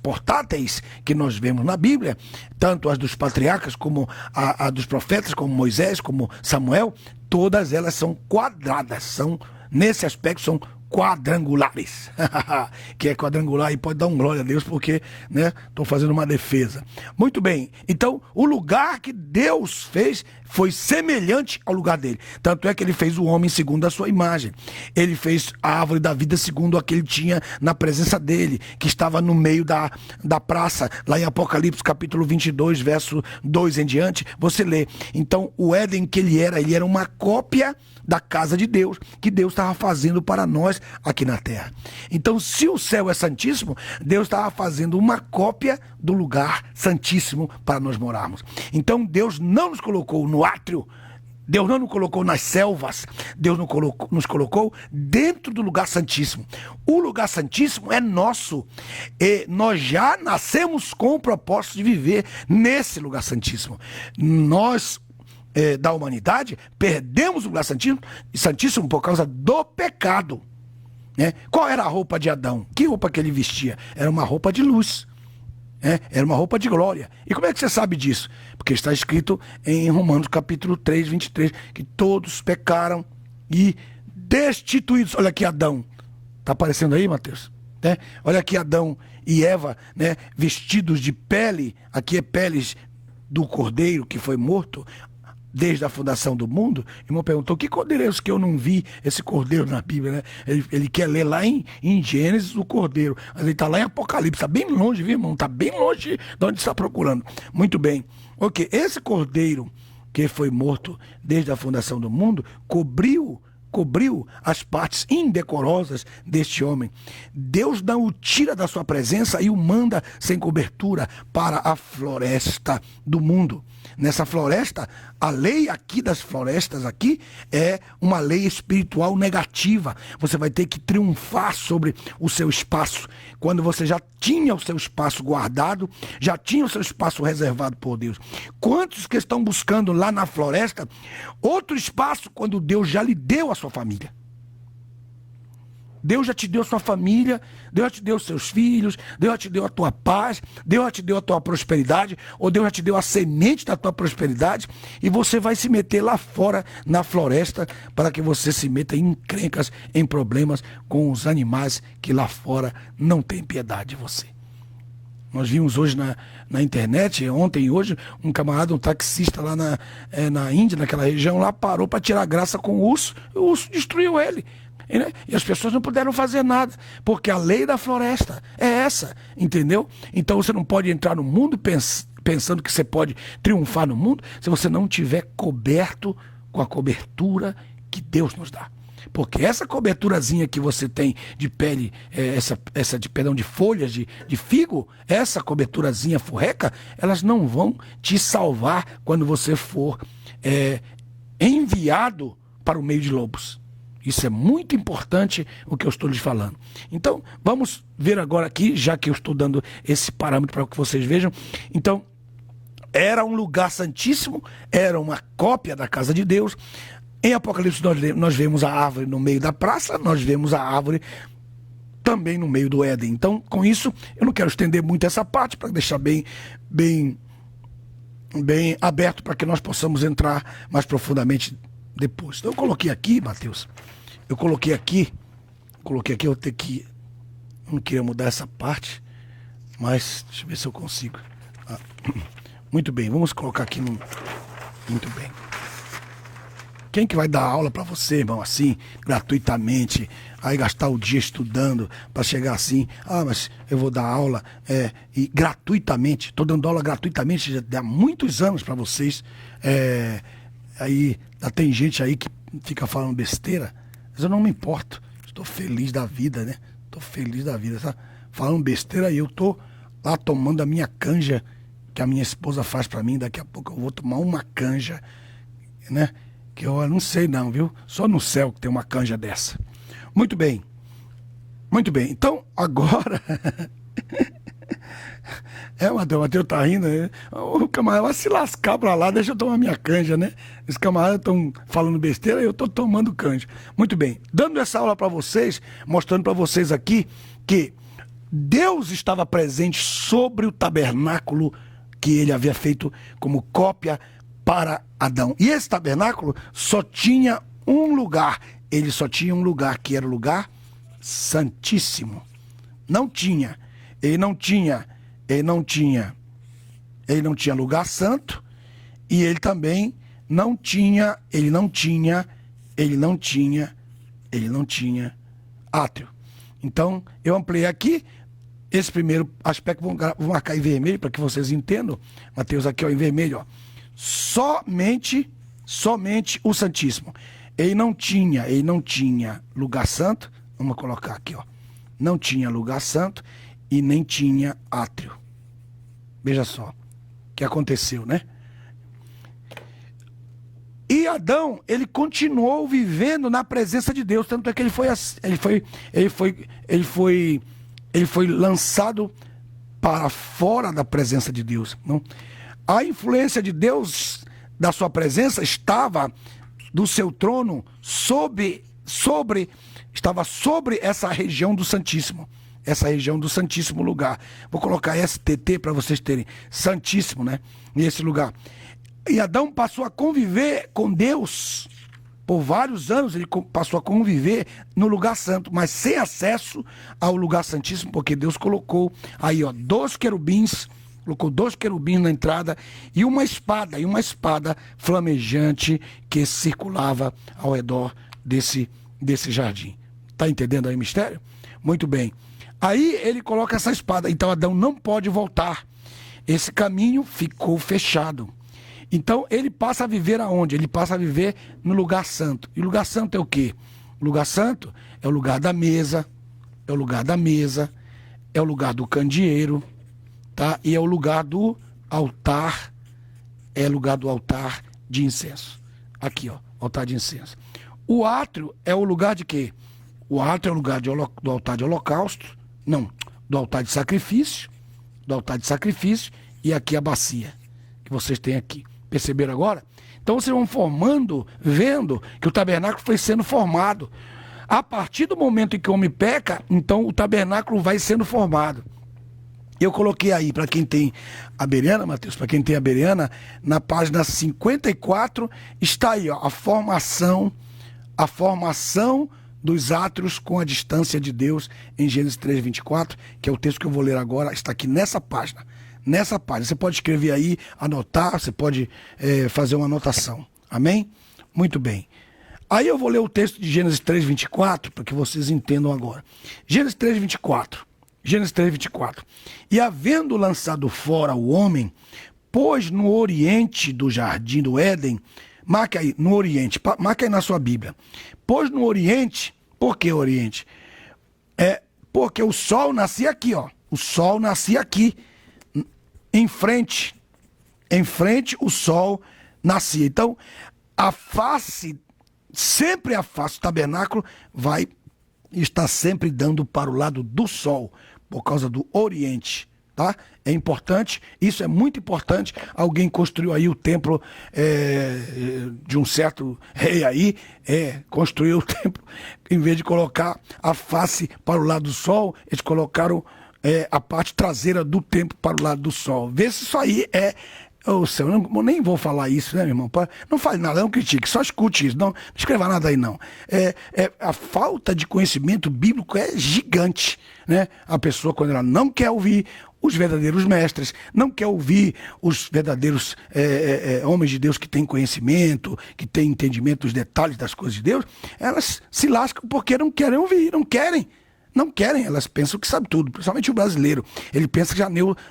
Speaker 1: portáteis que nós vemos na Bíblia, tanto as dos patriarcas como a dos profetas, como Moisés, como Samuel, todas elas são quadradas, são nesse aspecto, são quadrangulares. Que é quadrangular e pode dar um glória a Deus, porque, né, estou fazendo uma defesa. Muito bem, então o lugar que Deus fez foi semelhante ao lugar dele. Tanto é que ele fez o homem segundo a sua imagem. Ele fez a árvore da vida segundo a que ele tinha na presença dele, que estava no meio da praça, lá em Apocalipse capítulo 22, verso 2 em diante, você lê. Então o Éden que ele era uma cópia da casa de Deus, que Deus estava fazendo para nós aqui na terra. Então, se o céu é santíssimo, Deus estava fazendo uma cópia do lugar santíssimo para nós morarmos. Então, Deus não nos colocou no átrio, Deus não nos colocou nas selvas, Deus nos colocou dentro do lugar santíssimo. O lugar santíssimo é nosso, e nós já nascemos com o propósito de viver nesse lugar santíssimo. Nós, da humanidade, perdemos o lugar santíssimo por causa do pecado, né? Qual era a roupa de Adão? Que roupa que ele vestia? Era uma roupa de luz, né? Era uma roupa de glória. E como é que você sabe disso? Porque está escrito em Romanos capítulo 3, 23, que todos pecaram e destituídos. Olha aqui Adão, está aparecendo aí, Mateus? Né? Olha aqui Adão e Eva, né, vestidos de pele, aqui é peles do cordeiro que foi morto desde a fundação do mundo. O irmão perguntou, que cordeiro é esse que eu não vi esse cordeiro na Bíblia, né? Ele quer ler lá em Gênesis o cordeiro, mas ele está lá em Apocalipse, está bem longe, viu, irmão? Está bem longe de onde está procurando. Muito bem. Ok, esse cordeiro que foi morto desde a fundação do mundo, cobriu as partes indecorosas deste homem. Deus não o tira da sua presença e o manda sem cobertura para a floresta do mundo. Nessa floresta, a lei aqui das florestas aqui é uma lei espiritual negativa. Você vai ter que triunfar sobre o seu espaço. Quando você já tinha o seu espaço guardado, já tinha o seu espaço reservado por Deus. Quantos que estão buscando lá na floresta outro espaço quando Deus já lhe deu a sua família? Deus já te deu sua família, Deus já te deu seus filhos, Deus já te deu a tua paz, Deus já te deu a tua prosperidade, ou Deus já te deu a semente da tua prosperidade, e você vai se meter lá fora na floresta para que você se meta em encrencas, em problemas com os animais que lá fora não têm piedade de você. Nós vimos hoje na internet, ontem e hoje, um camarada, um taxista lá na Índia, naquela região lá, parou para tirar graça com o urso destruiu ele. E as pessoas não puderam fazer nada, porque a lei da floresta é essa, entendeu? Então você não pode entrar no mundo pensando que você pode triunfar no mundo se você não tiver coberto com a cobertura que Deus nos dá. Porque essa coberturazinha que você tem de pele, de folhas de figo, essa coberturazinha furreca, elas não vão te salvar quando você for enviado para o meio de lobos. Isso é muito importante o que eu estou lhes falando. Então, vamos ver agora aqui, já que eu estou dando esse parâmetro para que vocês vejam. Então, era um lugar santíssimo, era uma cópia da casa de Deus. Em Apocalipse nós vemos a árvore no meio da praça, nós vemos a árvore também no meio do Éden. Então, com isso, eu não quero estender muito essa parte, para deixar bem aberto para que nós possamos entrar mais profundamente depois. Então eu coloquei aqui, Mateus, eu vou ter que, não queria mudar essa parte, mas deixa eu ver se eu consigo. Muito bem, vamos colocar aqui muito bem. Quem que vai dar aula para você, irmão, assim, gratuitamente, aí gastar o dia estudando para chegar assim, mas eu vou dar aula e gratuitamente, estou dando aula gratuitamente já há muitos anos para vocês, aí tem gente aí que fica falando besteira, mas eu não me importo, estou feliz da vida, né? Estou feliz da vida, tá? Falando besteira aí, eu estou lá tomando a minha canja que a minha esposa faz para mim, daqui a pouco eu vou tomar uma canja, né? Que eu não sei não, viu? Só no céu que tem uma canja dessa. Muito bem, então agora... o Mateus tá rindo, né? O camarada vai se lascar pra lá, deixa eu tomar minha canja, né? Os camaradas estão falando besteira e eu tô tomando canja. Muito bem, dando essa aula pra vocês, mostrando pra vocês aqui que Deus estava presente sobre o tabernáculo que ele havia feito como cópia para Adão. E esse tabernáculo só tinha um lugar ele só tinha um lugar, que era o lugar santíssimo. Ele não tinha lugar santo, e ele também não tinha átrio. Então, eu ampliei aqui esse primeiro aspecto, vou marcar em vermelho para que vocês entendam. Mateus, aqui ó, em vermelho, ó. Somente o Santíssimo. Ele não tinha lugar santo. Vamos colocar aqui, ó. Não tinha lugar santo e nem tinha átrio. Veja só o que aconteceu, né? E Adão, ele continuou vivendo na presença de Deus, tanto é que ele foi lançado para fora da presença de Deus. Não? A influência de Deus, da sua presença, estava do seu trono estava sobre essa região do Santíssimo. Essa região do Santíssimo Lugar. Vou colocar STT para vocês terem. Santíssimo, né? Nesse lugar. E Adão passou a conviver com Deus. Por vários anos ele passou a conviver no lugar santo, mas sem acesso ao lugar santíssimo, porque Deus colocou aí, ó, colocou 2 querubins na entrada e uma espada flamejante que circulava ao redor desse jardim. Tá entendendo aí o mistério? Muito bem. Aí ele coloca essa espada, então Adão não pode voltar. Esse caminho ficou fechado. Então ele passa a viver aonde? Ele passa a viver no lugar santo. E o lugar santo é o quê? O lugar santo é o lugar da mesa, é o lugar do candeeiro, tá? E é o lugar do altar, de incenso. Aqui, ó, altar de incenso. O átrio é o lugar de quê? O átrio é o lugar do altar de holocausto, não, do altar de sacrifício, e aqui a bacia que vocês têm aqui. Perceberam agora? Então vocês vão vendo que o tabernáculo foi sendo formado. A partir do momento em que o homem peca, então o tabernáculo vai sendo formado. Eu coloquei aí, para quem tem a Bereana, Mateus, para quem tem a Bereana, na página 54, está aí, ó, a formação dos átrios com a distância de Deus em Gênesis 3:24, que é o texto que eu vou ler agora, está aqui nessa página. Você pode escrever aí, anotar, você pode fazer uma anotação. Amém? Muito bem. Aí eu vou ler o texto de Gênesis 3:24, para que vocês entendam agora. Gênesis 3:24. E havendo lançado fora o homem, pôs no oriente do jardim do Éden, marca aí, no oriente, marca aí na sua Bíblia. Pôs no oriente, por que oriente? Porque o sol nascia aqui, ó. O sol nascia aqui. Em frente o sol nascia. Então, sempre a face do tabernáculo vai estar sempre dando para o lado do sol, por causa do oriente, tá? É importante, isso é muito importante. Alguém construiu aí o templo de um certo rei aí, construiu o templo, em vez de colocar a face para o lado do sol, eles colocaram a parte traseira do templo para o lado do sol. Vê se isso aí céu, nem vou falar isso, né, meu irmão? Não fale nada, não critique, só escute isso. Não escreva nada aí, não. A falta de conhecimento bíblico é gigante, né? A pessoa, quando ela não quer ouvir os verdadeiros mestres, não quer ouvir os verdadeiros homens de Deus que têm conhecimento, que têm entendimento dos detalhes das coisas de Deus, elas se lascam porque não querem ouvir, não querem, elas pensam que sabe tudo, principalmente o brasileiro. Ele pensa que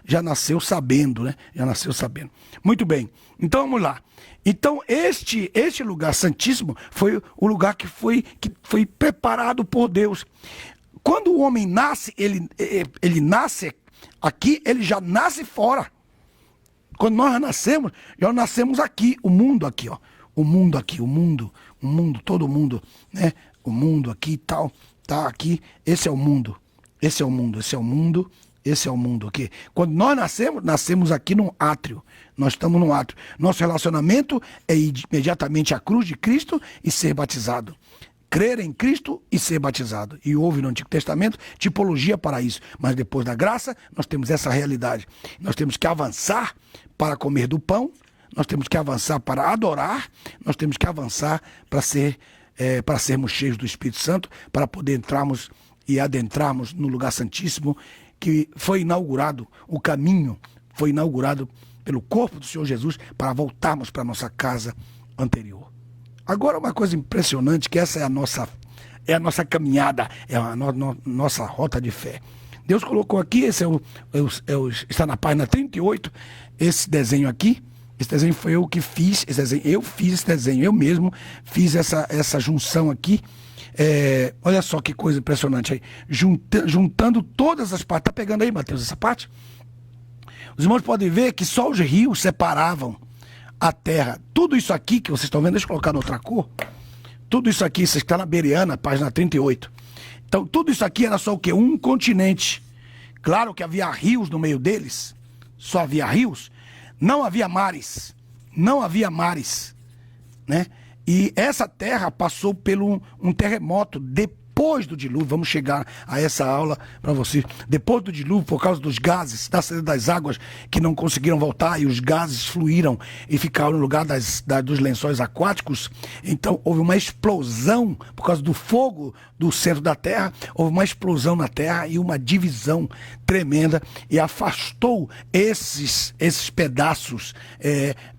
Speaker 1: já nasceu sabendo, né? Já nasceu sabendo. Muito bem, então vamos lá. Então este lugar santíssimo foi o lugar que foi preparado por Deus. Quando o homem nasce, ele nasce aqui, ele já nasce fora. Quando nós já nascemos aqui, o mundo aqui, ó. O mundo, todo mundo, né? O mundo aqui e tal. Tá aqui, esse é o mundo aqui. Quando nós nascemos aqui num átrio, nós estamos num átrio. Nosso relacionamento é ir imediatamente à cruz de Cristo e ser batizado. Crer em Cristo e ser batizado. E houve no Antigo Testamento tipologia para isso. Mas depois da graça, nós temos essa realidade. Nós temos que avançar para comer do pão, nós temos que avançar para adorar, nós temos que avançar para ser para sermos cheios do Espírito Santo, para poder entrarmos e adentrarmos no lugar santíssimo, que foi inaugurado, o caminho foi inaugurado pelo corpo do Senhor Jesus para voltarmos para a nossa casa anterior. Agora, uma coisa impressionante, que essa é a nossa caminhada, é a nossa rota de fé. Deus colocou aqui, esse está na página 38, esse desenho aqui. Esse desenho foi eu que fiz, eu fiz esse desenho, eu mesmo fiz essa junção aqui. Olha só que coisa impressionante aí, juntando todas as partes. Tá pegando aí, Mateus, essa parte? Os irmãos podem ver que só os rios separavam a terra. Tudo isso aqui que vocês estão vendo, deixa eu colocar noutra cor. Tudo isso aqui, isso está na Bereana, página 38. Então, tudo isso aqui era só o quê? Um continente. Claro que havia rios no meio deles, só havia rios. Não havia mares, né? E essa terra passou por um terremoto depois do dilúvio. Vamos chegar a essa aula para vocês. Depois do dilúvio, por causa dos gases, da saída das águas que não conseguiram voltar e os gases fluíram e ficaram no lugar dos lençóis aquáticos. Então houve uma explosão por causa do fogo do centro da terra. Houve uma explosão na terra e uma divisão tremenda e afastou esses pedaços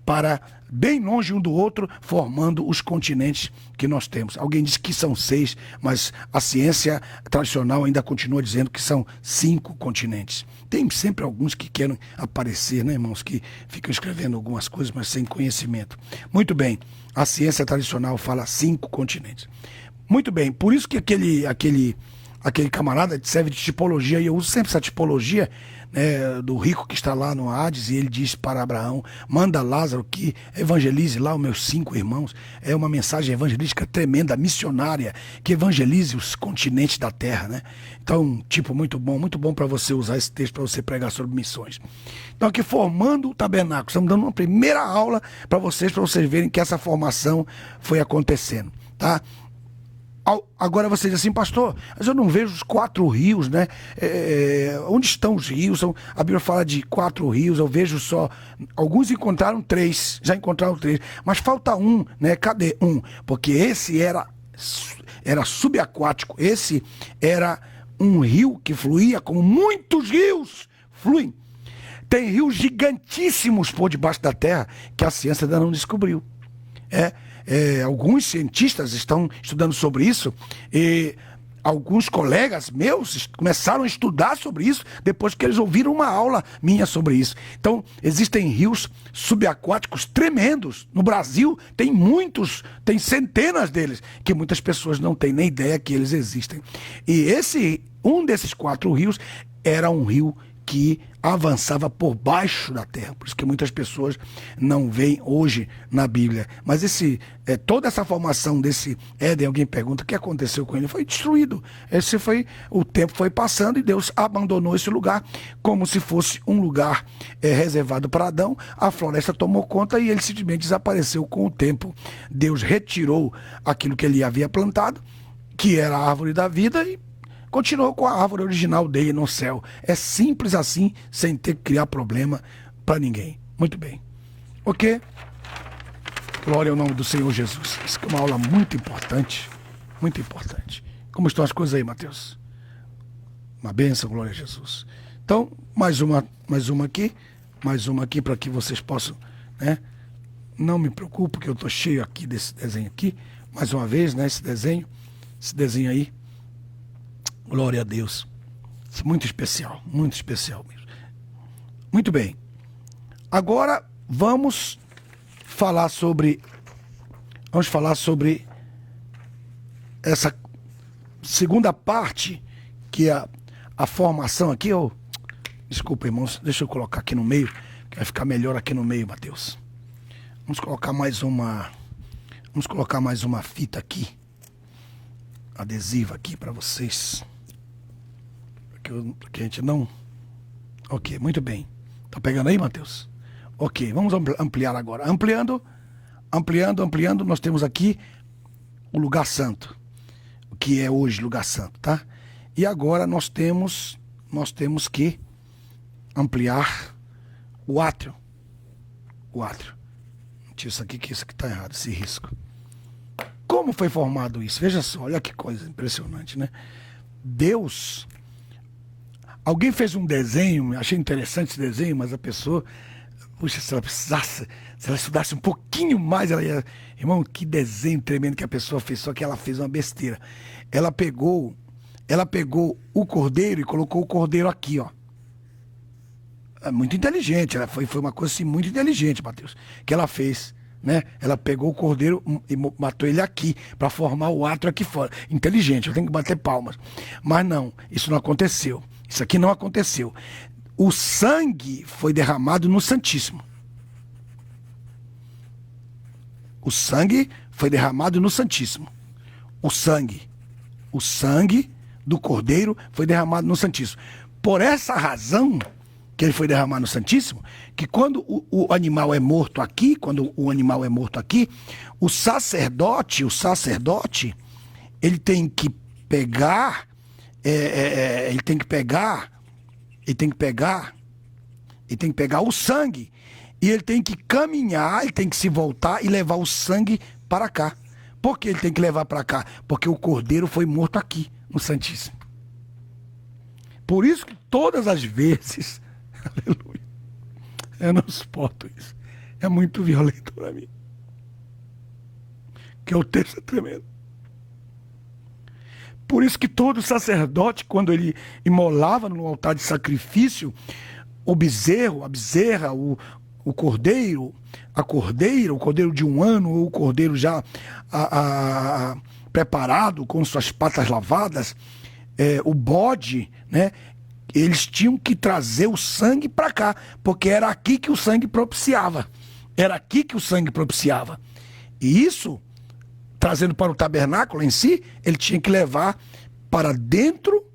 Speaker 1: para bem longe um do outro, formando os continentes que nós temos. Alguém diz que são 6, mas a ciência tradicional ainda continua dizendo que são 5 continentes. Tem sempre alguns que querem aparecer, né, irmãos, que ficam escrevendo algumas coisas, mas sem conhecimento. Muito bem, a ciência tradicional fala 5 continentes. Muito bem, por isso que aquele camarada serve de tipologia, e eu uso sempre essa tipologia, né, do rico que está lá no Hades, e ele diz para Abraão: manda Lázaro que evangelize lá os meus 5 irmãos. É uma mensagem evangelística tremenda, missionária, que evangelize os continentes da terra, né? Então, tipo, muito bom para você usar esse texto para você pregar sobre missões. Então, aqui formando o tabernáculo, estamos dando uma primeira aula para vocês verem que essa formação foi acontecendo, tá? Agora você diz assim: pastor, mas eu não vejo os 4 rios, né? Onde estão os rios? A Bíblia fala de 4 rios, eu vejo só. Alguns encontraram 3, já encontraram 3, mas falta um, né? Cadê um? Porque esse era subaquático, esse era um rio que fluía como muitos rios fluem. Tem rios gigantíssimos por debaixo da terra que a ciência ainda não descobriu. Alguns cientistas estão estudando sobre isso, e alguns colegas meus começaram a estudar sobre isso depois que eles ouviram uma aula minha sobre isso. Então, existem rios subaquáticos tremendos. No Brasil tem muitos, tem centenas deles, que muitas pessoas não têm nem ideia que eles existem. E um desses 4 rios era um rio que avançava por baixo da terra. Por isso que muitas pessoas não veem hoje na Bíblia. Mas toda essa formação desse Éden, alguém pergunta o que aconteceu com ele, foi destruído. O tempo foi passando e Deus abandonou esse lugar como se fosse um lugar reservado para Adão. A floresta tomou conta e ele simplesmente desapareceu com o tempo. Deus retirou aquilo que ele havia plantado, que era a árvore da vida, e continuou com a árvore original dele no céu. É simples assim, sem ter que criar problema para ninguém. Muito bem. Ok? Glória ao nome do Senhor Jesus. Isso é uma aula muito importante. Muito importante. Como estão as coisas aí, Mateus? Uma bênção, glória a Jesus. Então, mais uma aqui para que vocês possam, né? Não me preocupe, que eu estou cheio aqui desse desenho aqui. Mais uma vez, né? Esse desenho aí. Glória a Deus. Muito especial mesmo. Muito bem. Agora vamos falar sobre essa segunda parte, que é a formação aqui. Desculpa, irmãos, deixa eu colocar aqui no meio, que vai ficar melhor aqui no meio, Mateus. Vamos colocar mais uma fita aqui, adesiva aqui para vocês. Que a gente não... Ok, muito bem. Tá pegando aí, Mateus? Ok, vamos ampliar agora. Ampliando, nós temos aqui o lugar santo, o que é hoje lugar santo, tá? E agora nós temos que ampliar o átrio. Tira isso aqui, que isso aqui tá errado, esse risco. Como foi formado isso? Veja só, olha que coisa impressionante, né? Deus... Alguém fez um desenho, achei interessante esse desenho, mas a pessoa... Puxa, se ela precisasse, se ela estudasse um pouquinho mais, ela ia... Irmão, que desenho tremendo que a pessoa fez, só que ela fez uma besteira. Ela pegou o cordeiro e colocou o cordeiro aqui, ó. É muito inteligente, foi uma coisa assim muito inteligente, Mateus, que ela fez, né? Ela pegou o cordeiro e matou ele aqui, para formar o átrio aqui fora. Inteligente, eu tenho que bater palmas. Mas não, isso não aconteceu. Isso aqui não aconteceu. O sangue foi derramado no Santíssimo. O sangue foi derramado no Santíssimo. O sangue do cordeiro foi derramado no Santíssimo. Por essa razão que ele foi derramado no Santíssimo, que quando o animal é morto aqui, o sacerdote, ele tem que pegar, ele tem que pegar o sangue, e ele tem que caminhar, ele tem que se voltar e levar o sangue para cá. Por que ele tem que levar para cá? Porque o cordeiro foi morto aqui, no Santíssimo. Por isso que todas as vezes, aleluia, eu não suporto isso. É muito violento para mim. Que o texto é tremendo. Por isso que todo sacerdote, quando ele imolava no altar de sacrifício, o bezerro, a bezerra, o cordeiro, o cordeiro de 1 ano, ou o cordeiro já preparado, com suas patas lavadas, o bode, né? Eles tinham que trazer o sangue para cá, porque era aqui que o sangue propiciava. E isso, trazendo para o tabernáculo em si, ele tinha que levar para dentro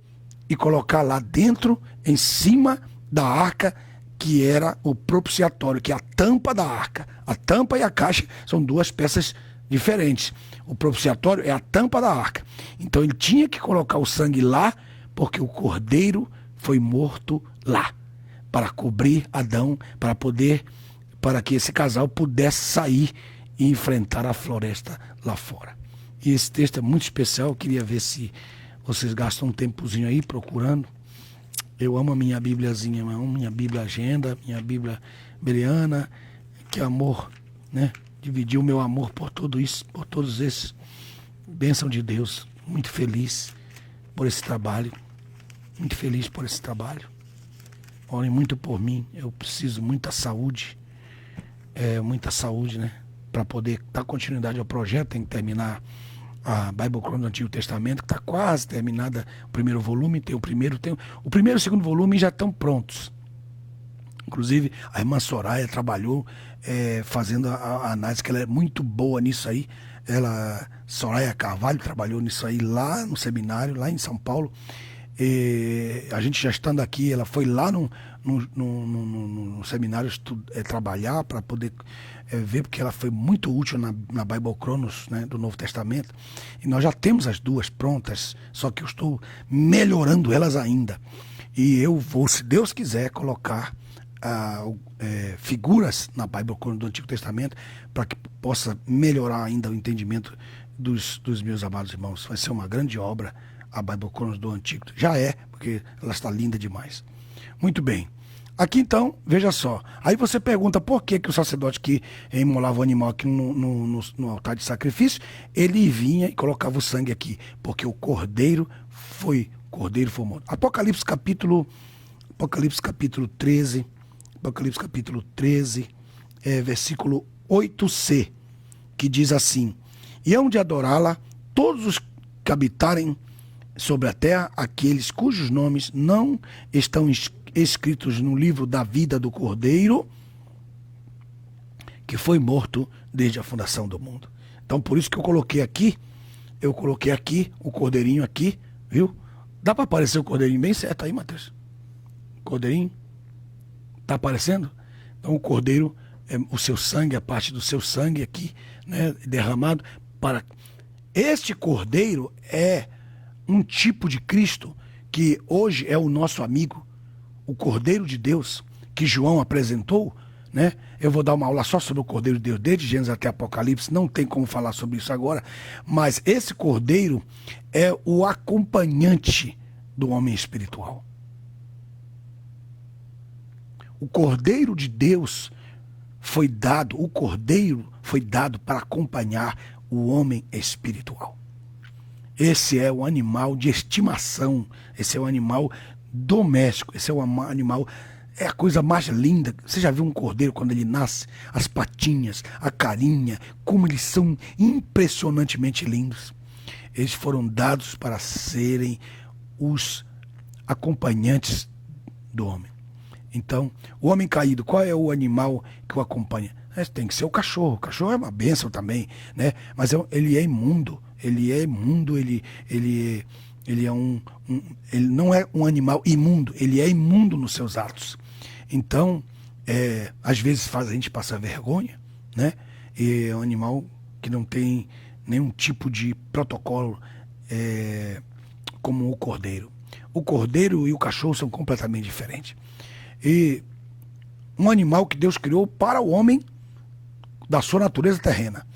Speaker 1: e colocar lá dentro, em cima da arca, que era o propiciatório, que é a tampa da arca. A tampa e a caixa são 2 peças diferentes. O propiciatório é a tampa da arca. Então ele tinha que colocar o sangue lá, porque o cordeiro foi morto lá, para cobrir Adão, para que esse casal pudesse sair e enfrentar a floresta lá fora. E esse texto é muito especial, eu queria ver se vocês gastam um tempozinho aí procurando. Eu amo a minha Bíbliazinha, minha Bíblia Agenda, minha Bíblia Bereana, que amor, né? Dividir o meu amor por tudo isso, por todos esses. Bênção de Deus, muito feliz por esse trabalho, Orem muito por mim, eu preciso muita saúde, né? Para poder dar continuidade ao projeto, tem que terminar a Bible Chronos do Antigo Testamento, que está quase terminada o primeiro volume, tem o primeiro e o segundo volume já estão prontos. Inclusive, a irmã Soraya trabalhou fazendo a análise, que ela é muito boa nisso aí. Soraya Carvalho trabalhou nisso aí lá no seminário, lá em São Paulo. A gente já estando aqui, ela foi lá no seminário trabalhar para poder ver, porque ela foi muito útil na Bible Chronos, né, do Novo Testamento, e nós já temos as 2 prontas, só que eu estou melhorando elas ainda, e eu vou, se Deus quiser, colocar figuras na Bible Chronos do Antigo Testamento, para que possa melhorar ainda o entendimento dos meus amados irmãos. Vai ser uma grande obra a Bible Chronos do Antigo. Já é, porque ela está linda demais. Muito bem. Aqui então, veja só. Aí você pergunta por que o sacerdote que imolava o animal aqui no altar de sacrifício, ele vinha e colocava o sangue aqui. Porque o cordeiro foi morto. Apocalipse capítulo 13, versículo 8c, que diz assim: e hão de adorá-la todos os que habitarem sobre a terra, aqueles cujos nomes não estão escritos no livro da vida do Cordeiro, que foi morto desde a fundação do mundo. Então, por isso que eu coloquei aqui o cordeirinho aqui, viu? Dá para aparecer o cordeirinho bem certo aí, Mateus? Cordeirinho? Tá aparecendo? Então, o cordeiro, o seu sangue, a parte do seu sangue aqui, né, derramado para... Este cordeiro é um tipo de Cristo que hoje é o nosso amigo, o Cordeiro de Deus, que João apresentou, né? Eu vou dar uma aula só sobre o Cordeiro de Deus, desde Gênesis até Apocalipse, não tem como falar sobre isso agora, mas esse Cordeiro é o acompanhante do homem espiritual. O Cordeiro de Deus foi dado, o Cordeiro foi dado para acompanhar o homem espiritual. Esse é o animal de estimação, esse é o animal doméstico, esse é o animal, é a coisa mais linda. Você já viu um cordeiro quando ele nasce? As patinhas, a carinha, como eles são impressionantemente lindos. Eles foram dados para serem os acompanhantes do homem. Então, o homem caído, qual é o animal que o acompanha? Tem que ser o cachorro. O cachorro é uma bênção também, né? Mas ele é imundo. Ele é imundo, ele não é um animal imundo, ele é imundo nos seus atos. Então, às vezes faz a gente passar vergonha, né? E é um animal que não tem nenhum tipo de protocolo como o cordeiro. O cordeiro e o cachorro são completamente diferentes. E um animal que Deus criou para o homem da sua natureza terrena.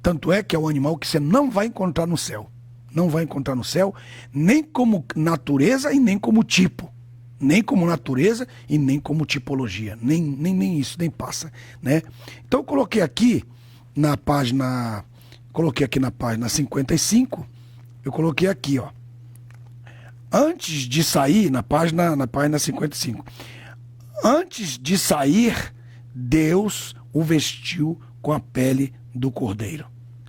Speaker 1: Tanto é que é um animal que você não vai encontrar no céu. Não vai encontrar no céu, nem como natureza e nem como tipo. Nem como natureza e nem como tipologia. Nem isso, nem passa, né? Então eu coloquei aqui na página 55, eu coloquei aqui, ó. Antes de sair, na página 55, antes de sair, Deus o vestiu com a pele do cordeiro.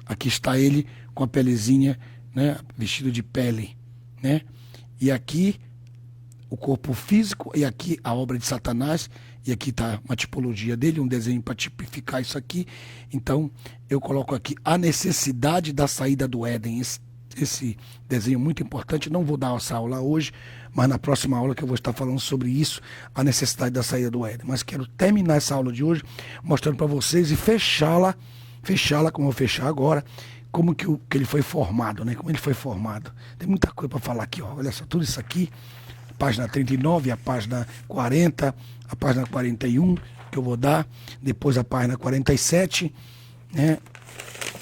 Speaker 1: Aqui está ele com a pelezinha, né, vestido de pele, né? E aqui o corpo físico, e aqui a obra de Satanás, e aqui está uma tipologia dele, um desenho para tipificar isso aqui. Então eu coloco aqui a necessidade da saída do Éden. Esse desenho muito importante. Não vou dar essa aula hoje, mas na próxima aula que eu vou estar falando sobre isso, a necessidade da saída do Éden. Mas quero terminar essa aula de hoje mostrando para vocês e fechá-la, como eu vou fechar agora, como que ele foi formado, né? Como ele foi formado. Tem muita coisa para falar aqui, ó. Olha só, tudo isso aqui, a página 39, a página 40, a página 41, que eu vou dar, depois a página 47, né?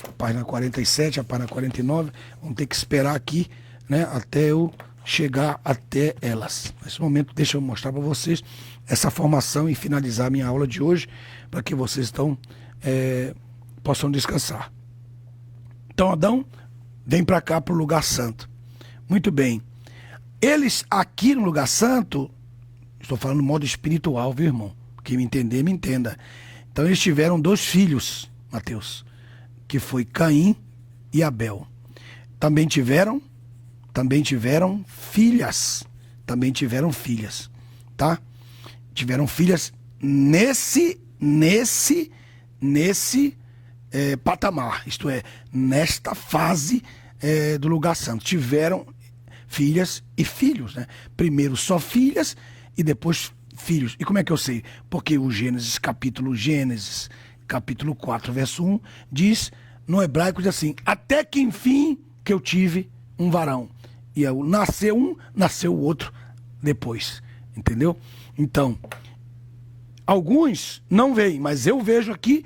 Speaker 1: A página 47, a página 49, vamos ter que esperar aqui, né, até eu chegar até elas. Nesse momento, deixa eu mostrar para vocês essa formação e finalizar a minha aula de hoje, para que vocês possam descansar. Então, Adão vem para cá, para o lugar santo. Muito bem. Eles aqui no lugar santo, estou falando no modo espiritual, viu, irmão? Quem me entender, me entenda. Então, eles tiveram 2 filhos, Mateus, que foi Caim e Abel. Também tiveram filhas. Também tiveram filhas, tá? Tiveram filhas nesse patamar, isto é, nesta fase do lugar santo. Tiveram filhas e filhos, né? Primeiro só filhas e depois filhos. E como é que eu sei? Porque o Gênesis capítulo 4, verso 1, diz, no hebraico, diz assim, até que enfim que eu tive um varão. E nasceu um, nasceu o outro depois, entendeu? Então, alguns não veem, mas eu vejo aqui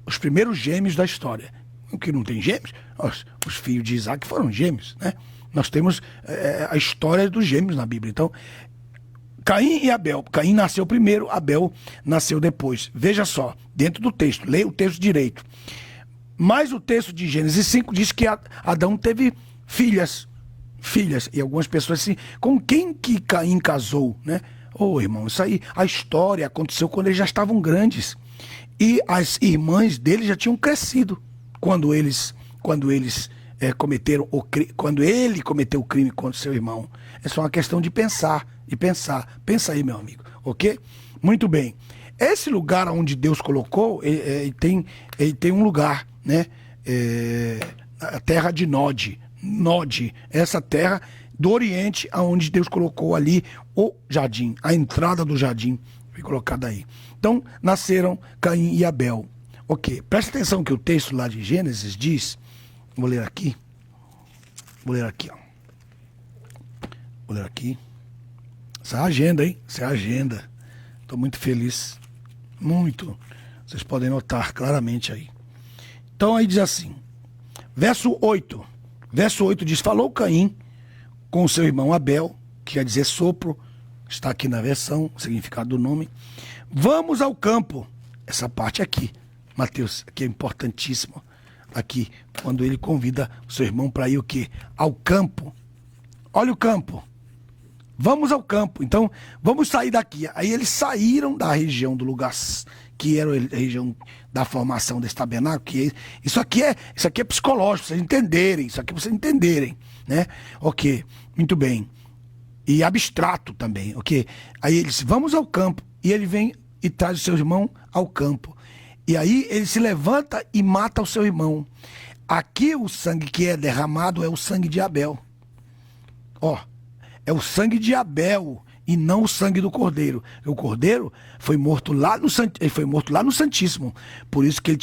Speaker 1: os primeiros gêmeos da história. O que não tem gêmeos, os filhos de Isaac foram gêmeos, né? Nós temos a história dos gêmeos na Bíblia. Então, Caim e Abel. Caim nasceu primeiro, Abel nasceu depois. Veja só, dentro do texto, leia o texto direito. Mas o texto de Gênesis 5 diz que Adão teve filhas. E algumas pessoas assim, com quem que Caim casou, né? Irmão, isso aí, a história aconteceu quando eles já estavam grandes. E as irmãs dele já tinham crescido quando quando ele cometeu o crime contra seu irmão. É só uma questão de pensar. Pensa aí, meu amigo, ok? Muito bem. Esse lugar onde Deus colocou, ele tem um lugar, né? A terra de Nod, essa terra do Oriente, aonde Deus colocou ali o jardim, a entrada do jardim foi colocada aí. Então, nasceram Caim e Abel. Ok, presta atenção que o texto lá de Gênesis diz, vou ler aqui, ó. Vou ler aqui. Essa é a agenda, hein? Essa é a agenda. Estou muito feliz. Muito. Vocês podem notar claramente aí. Então aí diz assim, verso 8. Verso 8 diz, falou Caim com o seu irmão Abel, que quer dizer sopro, está aqui na versão, o significado do nome. Vamos ao campo. Essa parte aqui, Mateus, aqui é importantíssimo. Aqui, quando ele convida o seu irmão para ir o quê? Ao campo. Olha o campo. Vamos ao campo. Então, vamos sair daqui. Aí eles saíram da região do lugar que era a região da formação desse tabernáculo. Isso aqui é psicológico, pra vocês entenderem. Isso aqui pra vocês entenderem, né? Ok, muito bem. E abstrato também, ok? Aí ele disse, vamos ao campo. E ele vem e traz o seu irmão ao campo. E aí ele se levanta e mata o seu irmão. Aqui o sangue que é derramado é o sangue de Abel. Ó, é o sangue de Abel e não o sangue do Cordeiro. O Cordeiro foi morto lá no Santíssimo. Por isso que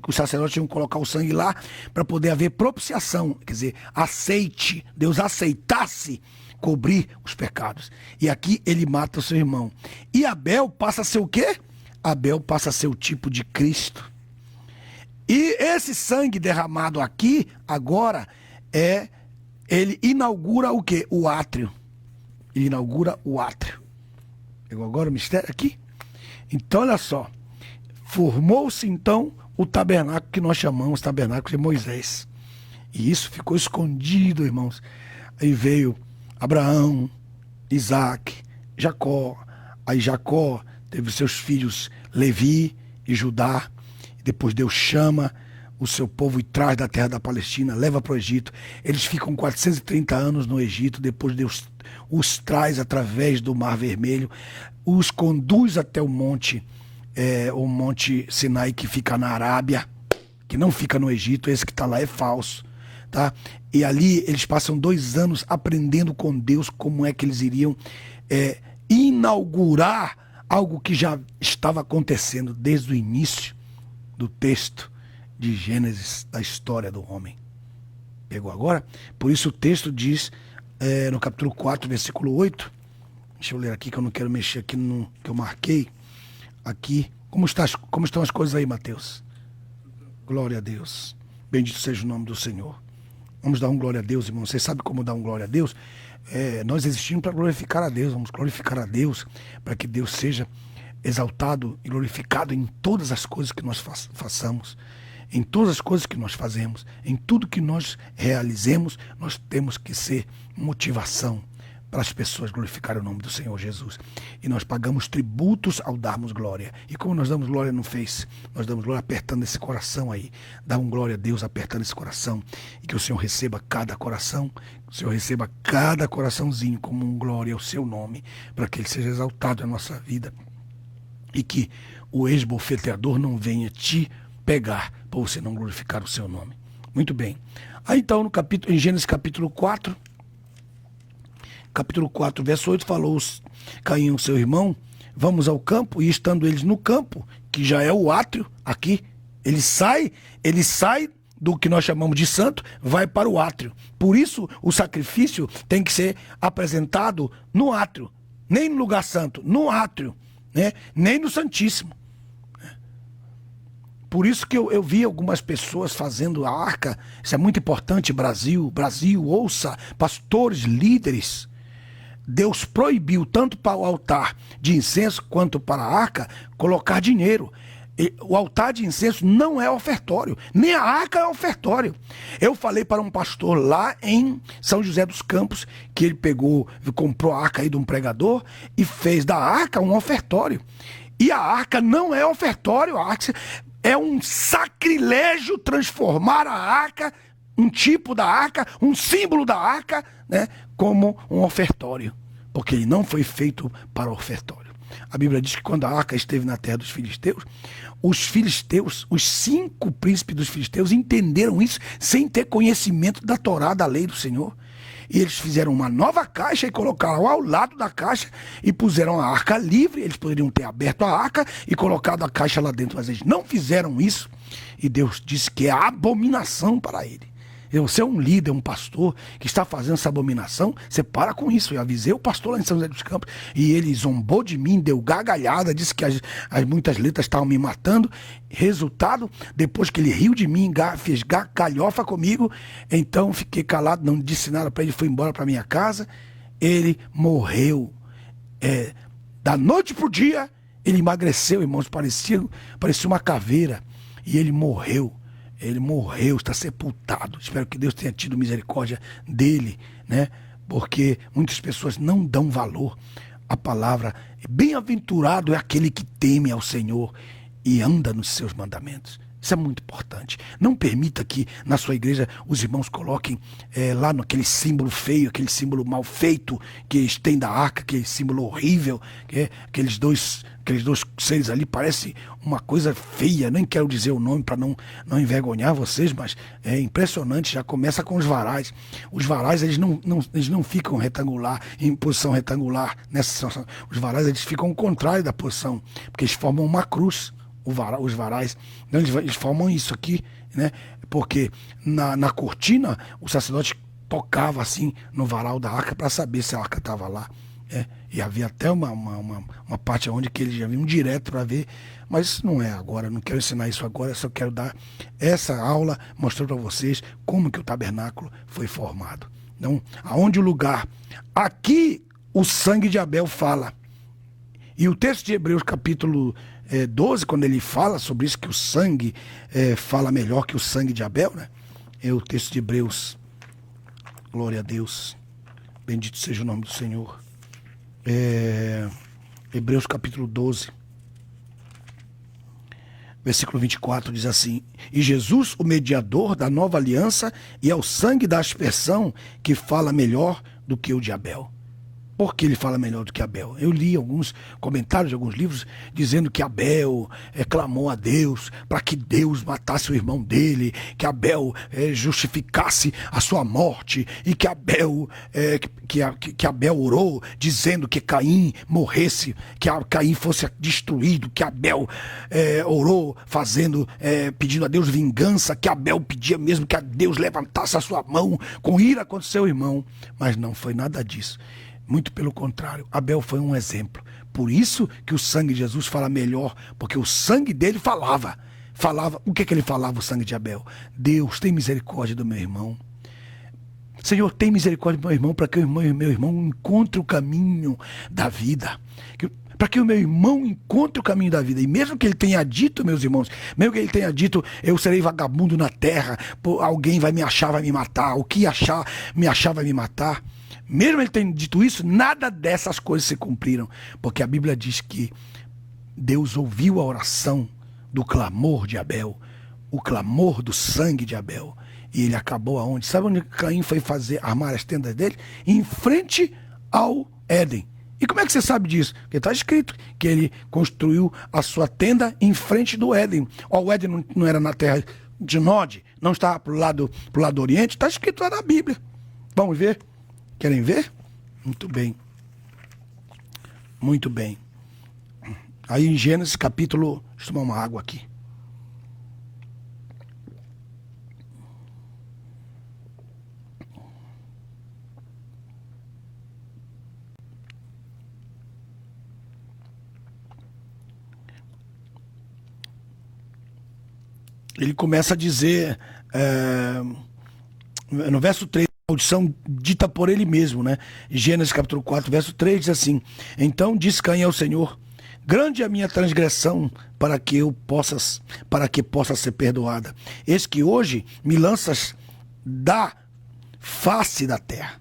Speaker 1: os sacerdotes tinham que colocar o sangue lá para poder haver propiciação, quer dizer, aceite, Deus aceitasse cobrir os pecados. E aqui ele mata o seu irmão. E Abel passa a ser o quê? Abel passa a ser o tipo de Cristo. E esse sangue derramado aqui, agora, ele inaugura o quê? O átrio. Ele inaugura o átrio. Pegou agora o mistério aqui? Então, olha só. Formou-se, então, o tabernáculo que nós chamamos tabernáculo de Moisés. E isso ficou escondido, irmãos. Aí veio Abraão, Isaac, Jacó. Aí Jacó teve seus filhos Levi e Judá. Depois Deus chama o seu povo e traz da terra da Palestina, leva para o Egito. Eles ficam 430 anos no Egito. Depois Deus os traz através do Mar Vermelho, os conduz até o monte Sinai, que fica na Arábia, que não fica no Egito. Esse que está lá é falso, tá? E ali eles passam 2 anos aprendendo com Deus como é que eles iriam inaugurar algo que já estava acontecendo desde o início do texto de Gênesis, da história do homem. Pegou agora? Por isso o texto diz, no capítulo 4, versículo 8, deixa eu ler aqui, que eu não quero mexer aqui no que eu marquei, aqui, como estão as coisas aí, Mateus? Glória a Deus, bendito seja o nome do Senhor. Vamos dar um glória a Deus, irmão. Você sabe como dar um glória a Deus? Nós existimos para glorificar a Deus, vamos glorificar a Deus, para que Deus seja exaltado e glorificado em todas as coisas que nós façamos, em todas as coisas que nós fazemos, em tudo que nós realizemos. Nós temos que ser motivação para as pessoas glorificarem o nome do Senhor Jesus. E nós pagamos tributos ao darmos glória. E como nós damos glória no Face, nós damos glória apertando esse coração aí. Dá um glória a Deus apertando esse coração. E que o Senhor receba cada coração, o Senhor receba cada coraçãozinho como um glória ao seu nome, para que ele seja exaltado na nossa vida. E que o esbofeteador não venha te pegar para você não glorificar o seu nome. Muito bem. Aí então em Gênesis capítulo 4, verso 8, falou Caim, o seu irmão, vamos ao campo. E estando eles no campo, que já é o átrio, aqui, ele sai do que nós chamamos de santo, vai para o átrio. Por isso o sacrifício tem que ser apresentado no átrio, nem no lugar santo, no átrio, né? Nem no Santíssimo. Por isso que eu vi algumas pessoas fazendo a arca. Isso é muito importante, Brasil, ouça, pastores, líderes. Deus proibiu tanto para o altar de incenso quanto para a arca colocar dinheiro. O altar de incenso não é ofertório, nem a arca é ofertório. Eu falei para um pastor lá em São José dos Campos que ele comprou a arca aí de um pregador e fez da arca um ofertório. E a arca não é ofertório, a arca é um sacrilégio transformar a arca, um tipo da arca, um símbolo da arca, né, como um ofertório, porque ele não foi feito para ofertório. A Bíblia diz que quando a arca esteve na terra dos filisteus, os 5 príncipes dos filisteus entenderam isso sem ter conhecimento da Torá, da lei do Senhor. E eles fizeram uma nova caixa e colocaram ao lado da caixa e puseram a arca livre. Eles poderiam ter aberto a arca e colocado a caixa lá dentro, mas eles não fizeram isso. E Deus disse que é abominação para ele. Você é um líder, um pastor que está fazendo essa abominação, você para com isso. Eu avisei o pastor lá em São José dos Campos e ele zombou de mim, deu gargalhada, disse que as muitas letras estavam me matando. Resultado, depois que ele riu de mim, fez galhofa comigo, então fiquei calado, não disse nada para ele, foi embora para minha casa. Ele morreu. Da noite pro dia, ele emagreceu, irmãos, parecia uma caveira. E ele morreu. Ele morreu, está sepultado. Espero que Deus tenha tido misericórdia dele, né? Porque muitas pessoas não dão valor à palavra. Bem-aventurado é aquele que teme ao Senhor e anda nos seus mandamentos. Isso é muito importante. Não permita que na sua igreja os irmãos coloquem lá naquele símbolo feio, aquele símbolo mal feito que eles têm da arca, aquele símbolo horrível, aqueles dois seres ali, parece uma coisa feia. Nem quero dizer o nome para não envergonhar vocês, mas é impressionante. Já começa com os varais. Os varais eles não ficam retangular, em posição retangular nessa situação. Os varais eles ficam ao contrário da posição, porque eles formam uma cruz. Os varais, então eles formam isso aqui, né? Porque na cortina o sacerdote tocava assim no varal da arca para saber se a arca estava lá. E havia até uma parte onde que eles já vinham direto para ver, mas isso não é agora, não quero ensinar isso agora, só quero dar essa aula mostrando para vocês como que o tabernáculo foi formado. Então, aonde o lugar? Aqui o sangue de Abel fala. E o texto de Hebreus capítulo 12, quando ele fala sobre isso, que o sangue fala melhor que o sangue de Abel, né? É o texto de Hebreus. Glória a Deus. Bendito seja o nome do Senhor. Hebreus capítulo 12. Versículo 24 diz assim: E Jesus, o mediador da nova aliança, e é o sangue da aspersão que fala melhor do que o de Abel. Por que ele fala melhor do que Abel? Eu li alguns comentários de alguns livros dizendo que Abel clamou a Deus para que Deus matasse o irmão dele, que Abel justificasse a sua morte, e que Abel, que Abel orou dizendo que Caim morresse, que Caim fosse destruído, que Abel orou pedindo a Deus vingança, que Abel pedia mesmo que a Deus levantasse a sua mão com ira contra seu irmão. Mas não foi nada disso. Muito pelo contrário, Abel foi um exemplo. Por isso que o sangue de Jesus fala melhor, porque o sangue dele falava. O que ele falava, o sangue de Abel? Deus, tem misericórdia do meu irmão. Senhor, tem misericórdia do meu irmão, para que o meu irmão encontre o caminho da vida. Para que o meu irmão encontre o caminho da vida. E mesmo que ele tenha dito, meus irmãos, mesmo que ele tenha dito, eu serei vagabundo na terra, alguém vai me achar, vai me matar, o que me achar vai me matar. Mesmo ele tendo dito isso, nada dessas coisas se cumpriram, porque a Bíblia diz que Deus ouviu a oração do clamor de Abel, o clamor do sangue de Abel, e ele acabou aonde? Sabe onde Caim foi armar as tendas dele? Em frente ao Éden. E como é que você sabe disso? Porque está escrito que ele construiu a sua tenda em frente do Éden. O Éden não era na terra de Nod, não estava para o lado oriente, está escrito lá na Bíblia. Vamos ver? Querem ver? Muito bem. Muito bem. Aí em Gênesis capítulo... Deixa eu tomar uma água aqui. Ele começa a dizer... no verso 3... maldição dita por ele mesmo, né? Gênesis capítulo 4, verso 3 diz assim: Então disse Caim ao Senhor: Grande é a minha transgressão para que possa ser perdoada. Eis que hoje me lanças da face da terra,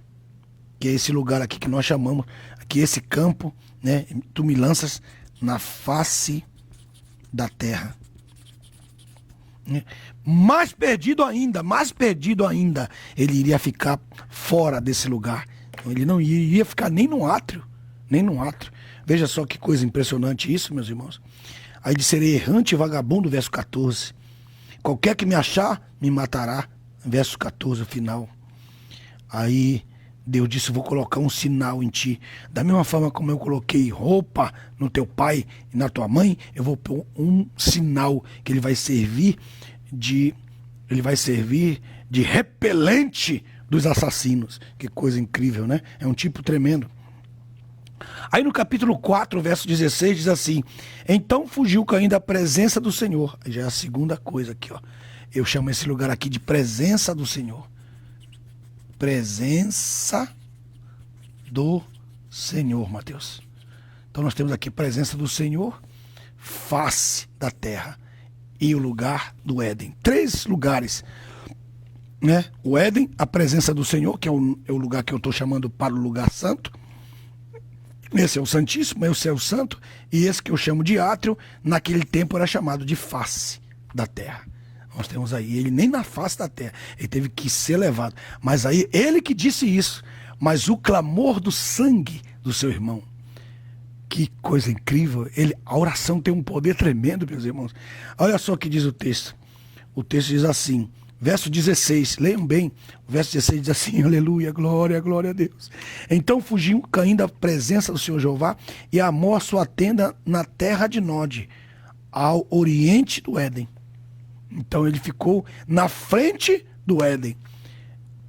Speaker 1: que é esse lugar aqui que nós chamamos, aqui esse campo, né? Tu me lanças na face da terra. Mais perdido ainda, ele iria ficar fora desse lugar. Ele não iria ficar nem no átrio. Veja só que coisa impressionante isso, meus irmãos. Aí de serei errante e vagabundo, verso 14. Qualquer que me achar, me matará. Verso 14, o final. Aí Deus disse: vou colocar um sinal em ti. Da mesma forma como eu coloquei roupa no teu pai e na tua mãe, eu vou pôr um sinal que ele vai servir de repelente dos assassinos. Que coisa incrível, né? É um tipo tremendo. Aí no capítulo 4, verso 16, diz assim: então fugiu Caim da presença do Senhor. Já é a segunda coisa aqui, ó. Eu chamo esse lugar aqui de presença do Senhor. Presença do Senhor, Mateus. Então nós temos aqui presença do Senhor, face da terra e o lugar do Éden. 3 lugares, né? O Éden, a presença do Senhor, que é o lugar que eu estou chamando para o lugar santo. Esse é o Santíssimo, esse é o Santo, e esse que eu chamo de átrio, naquele tempo era chamado de face da terra. Nós temos aí, ele nem na face da terra, ele teve que ser levado. Mas aí, ele que disse isso, mas o clamor do sangue do seu irmão. Que coisa incrível, a oração tem um poder tremendo, meus irmãos. Olha só o que diz o texto. O texto diz assim, verso 16, leiam bem, o verso 16 diz assim: aleluia, glória, glória a Deus. Então fugiu Caim da presença do Senhor Jeová e armou a sua tenda na terra de Nod, ao oriente do Éden. Então ele ficou na frente do Éden.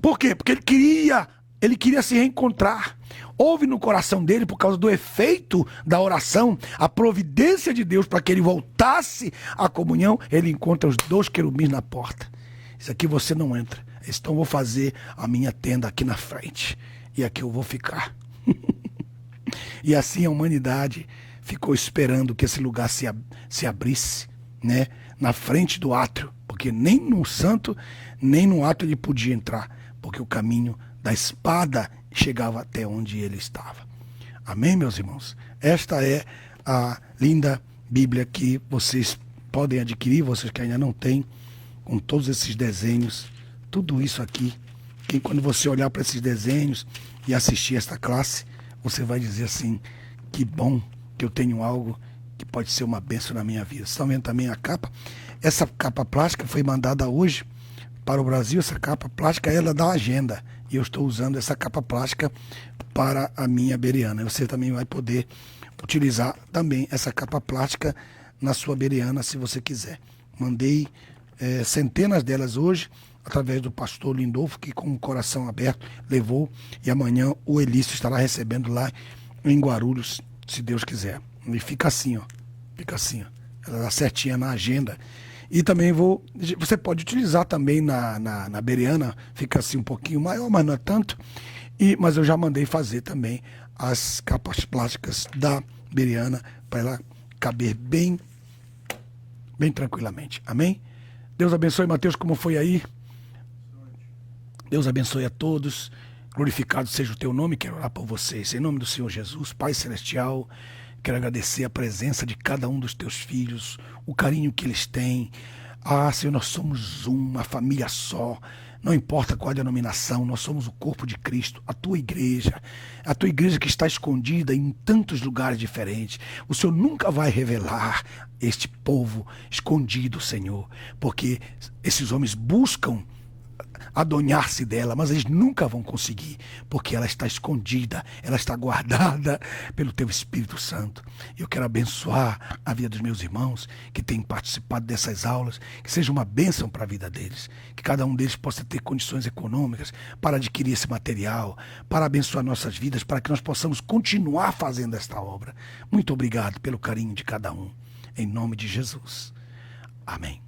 Speaker 1: Por quê? Porque ele queria se reencontrar. Houve no coração dele, por causa do efeito da oração, a providência de Deus para que ele voltasse à comunhão. Ele encontra os 2 querubins na porta. Isso aqui você não entra. Então eu vou fazer a minha tenda aqui na frente. E aqui eu vou ficar. E assim a humanidade ficou esperando que esse lugar se abrisse, né? Na frente do átrio. Porque nem no santo, nem no átrio ele podia entrar. Porque o caminho da espada chegava até onde ele estava. Amém, meus irmãos? Esta é a linda Bíblia que vocês podem adquirir, vocês que ainda não têm, com todos esses desenhos, tudo isso aqui. Que quando você olhar para esses desenhos e assistir esta classe, você vai dizer assim: que bom que eu tenho algo que pode ser uma bênção na minha vida. Vocês estão vendo também a capa? Essa capa plástica foi mandada hoje para o Brasil. Essa capa plástica, ela dá agenda. E eu estou usando essa capa plástica para a minha Bereana. Você também vai poder utilizar também essa capa plástica na sua Bereana, se você quiser. Mandei centenas delas hoje, através do pastor Lindolfo, que com o coração aberto levou. E amanhã o Elício estará recebendo lá em Guarulhos, se Deus quiser. E fica assim, ó. Fica assim, ó. Ela dá certinha na agenda. E também você pode utilizar também na Bereana, fica assim um pouquinho maior, mas não é tanto. Mas eu já mandei fazer também as capas plásticas da Bereana para ela caber bem tranquilamente. Amém? Deus abençoe, Mateus, como foi aí? Deus abençoe a todos. Glorificado seja o teu nome. Quero orar por vocês. Em nome do Senhor Jesus, Pai Celestial, quero agradecer a presença de cada um dos teus filhos, o carinho que eles têm. Senhor, nós somos uma família só. Não importa qual a denominação, nós somos o corpo de Cristo, a tua igreja que está escondida em tantos lugares diferentes. O Senhor nunca vai revelar este povo escondido, Senhor, porque esses homens buscam adonhar-se dela, mas eles nunca vão conseguir, porque ela está escondida, ela está guardada pelo teu Espírito Santo. Eu quero abençoar a vida dos meus irmãos que têm participado dessas aulas, que seja uma bênção para a vida deles, que cada um deles possa ter condições econômicas para adquirir esse material, para abençoar nossas vidas, para que nós possamos continuar fazendo esta obra. Muito obrigado pelo carinho de cada um, em nome de Jesus. Amém.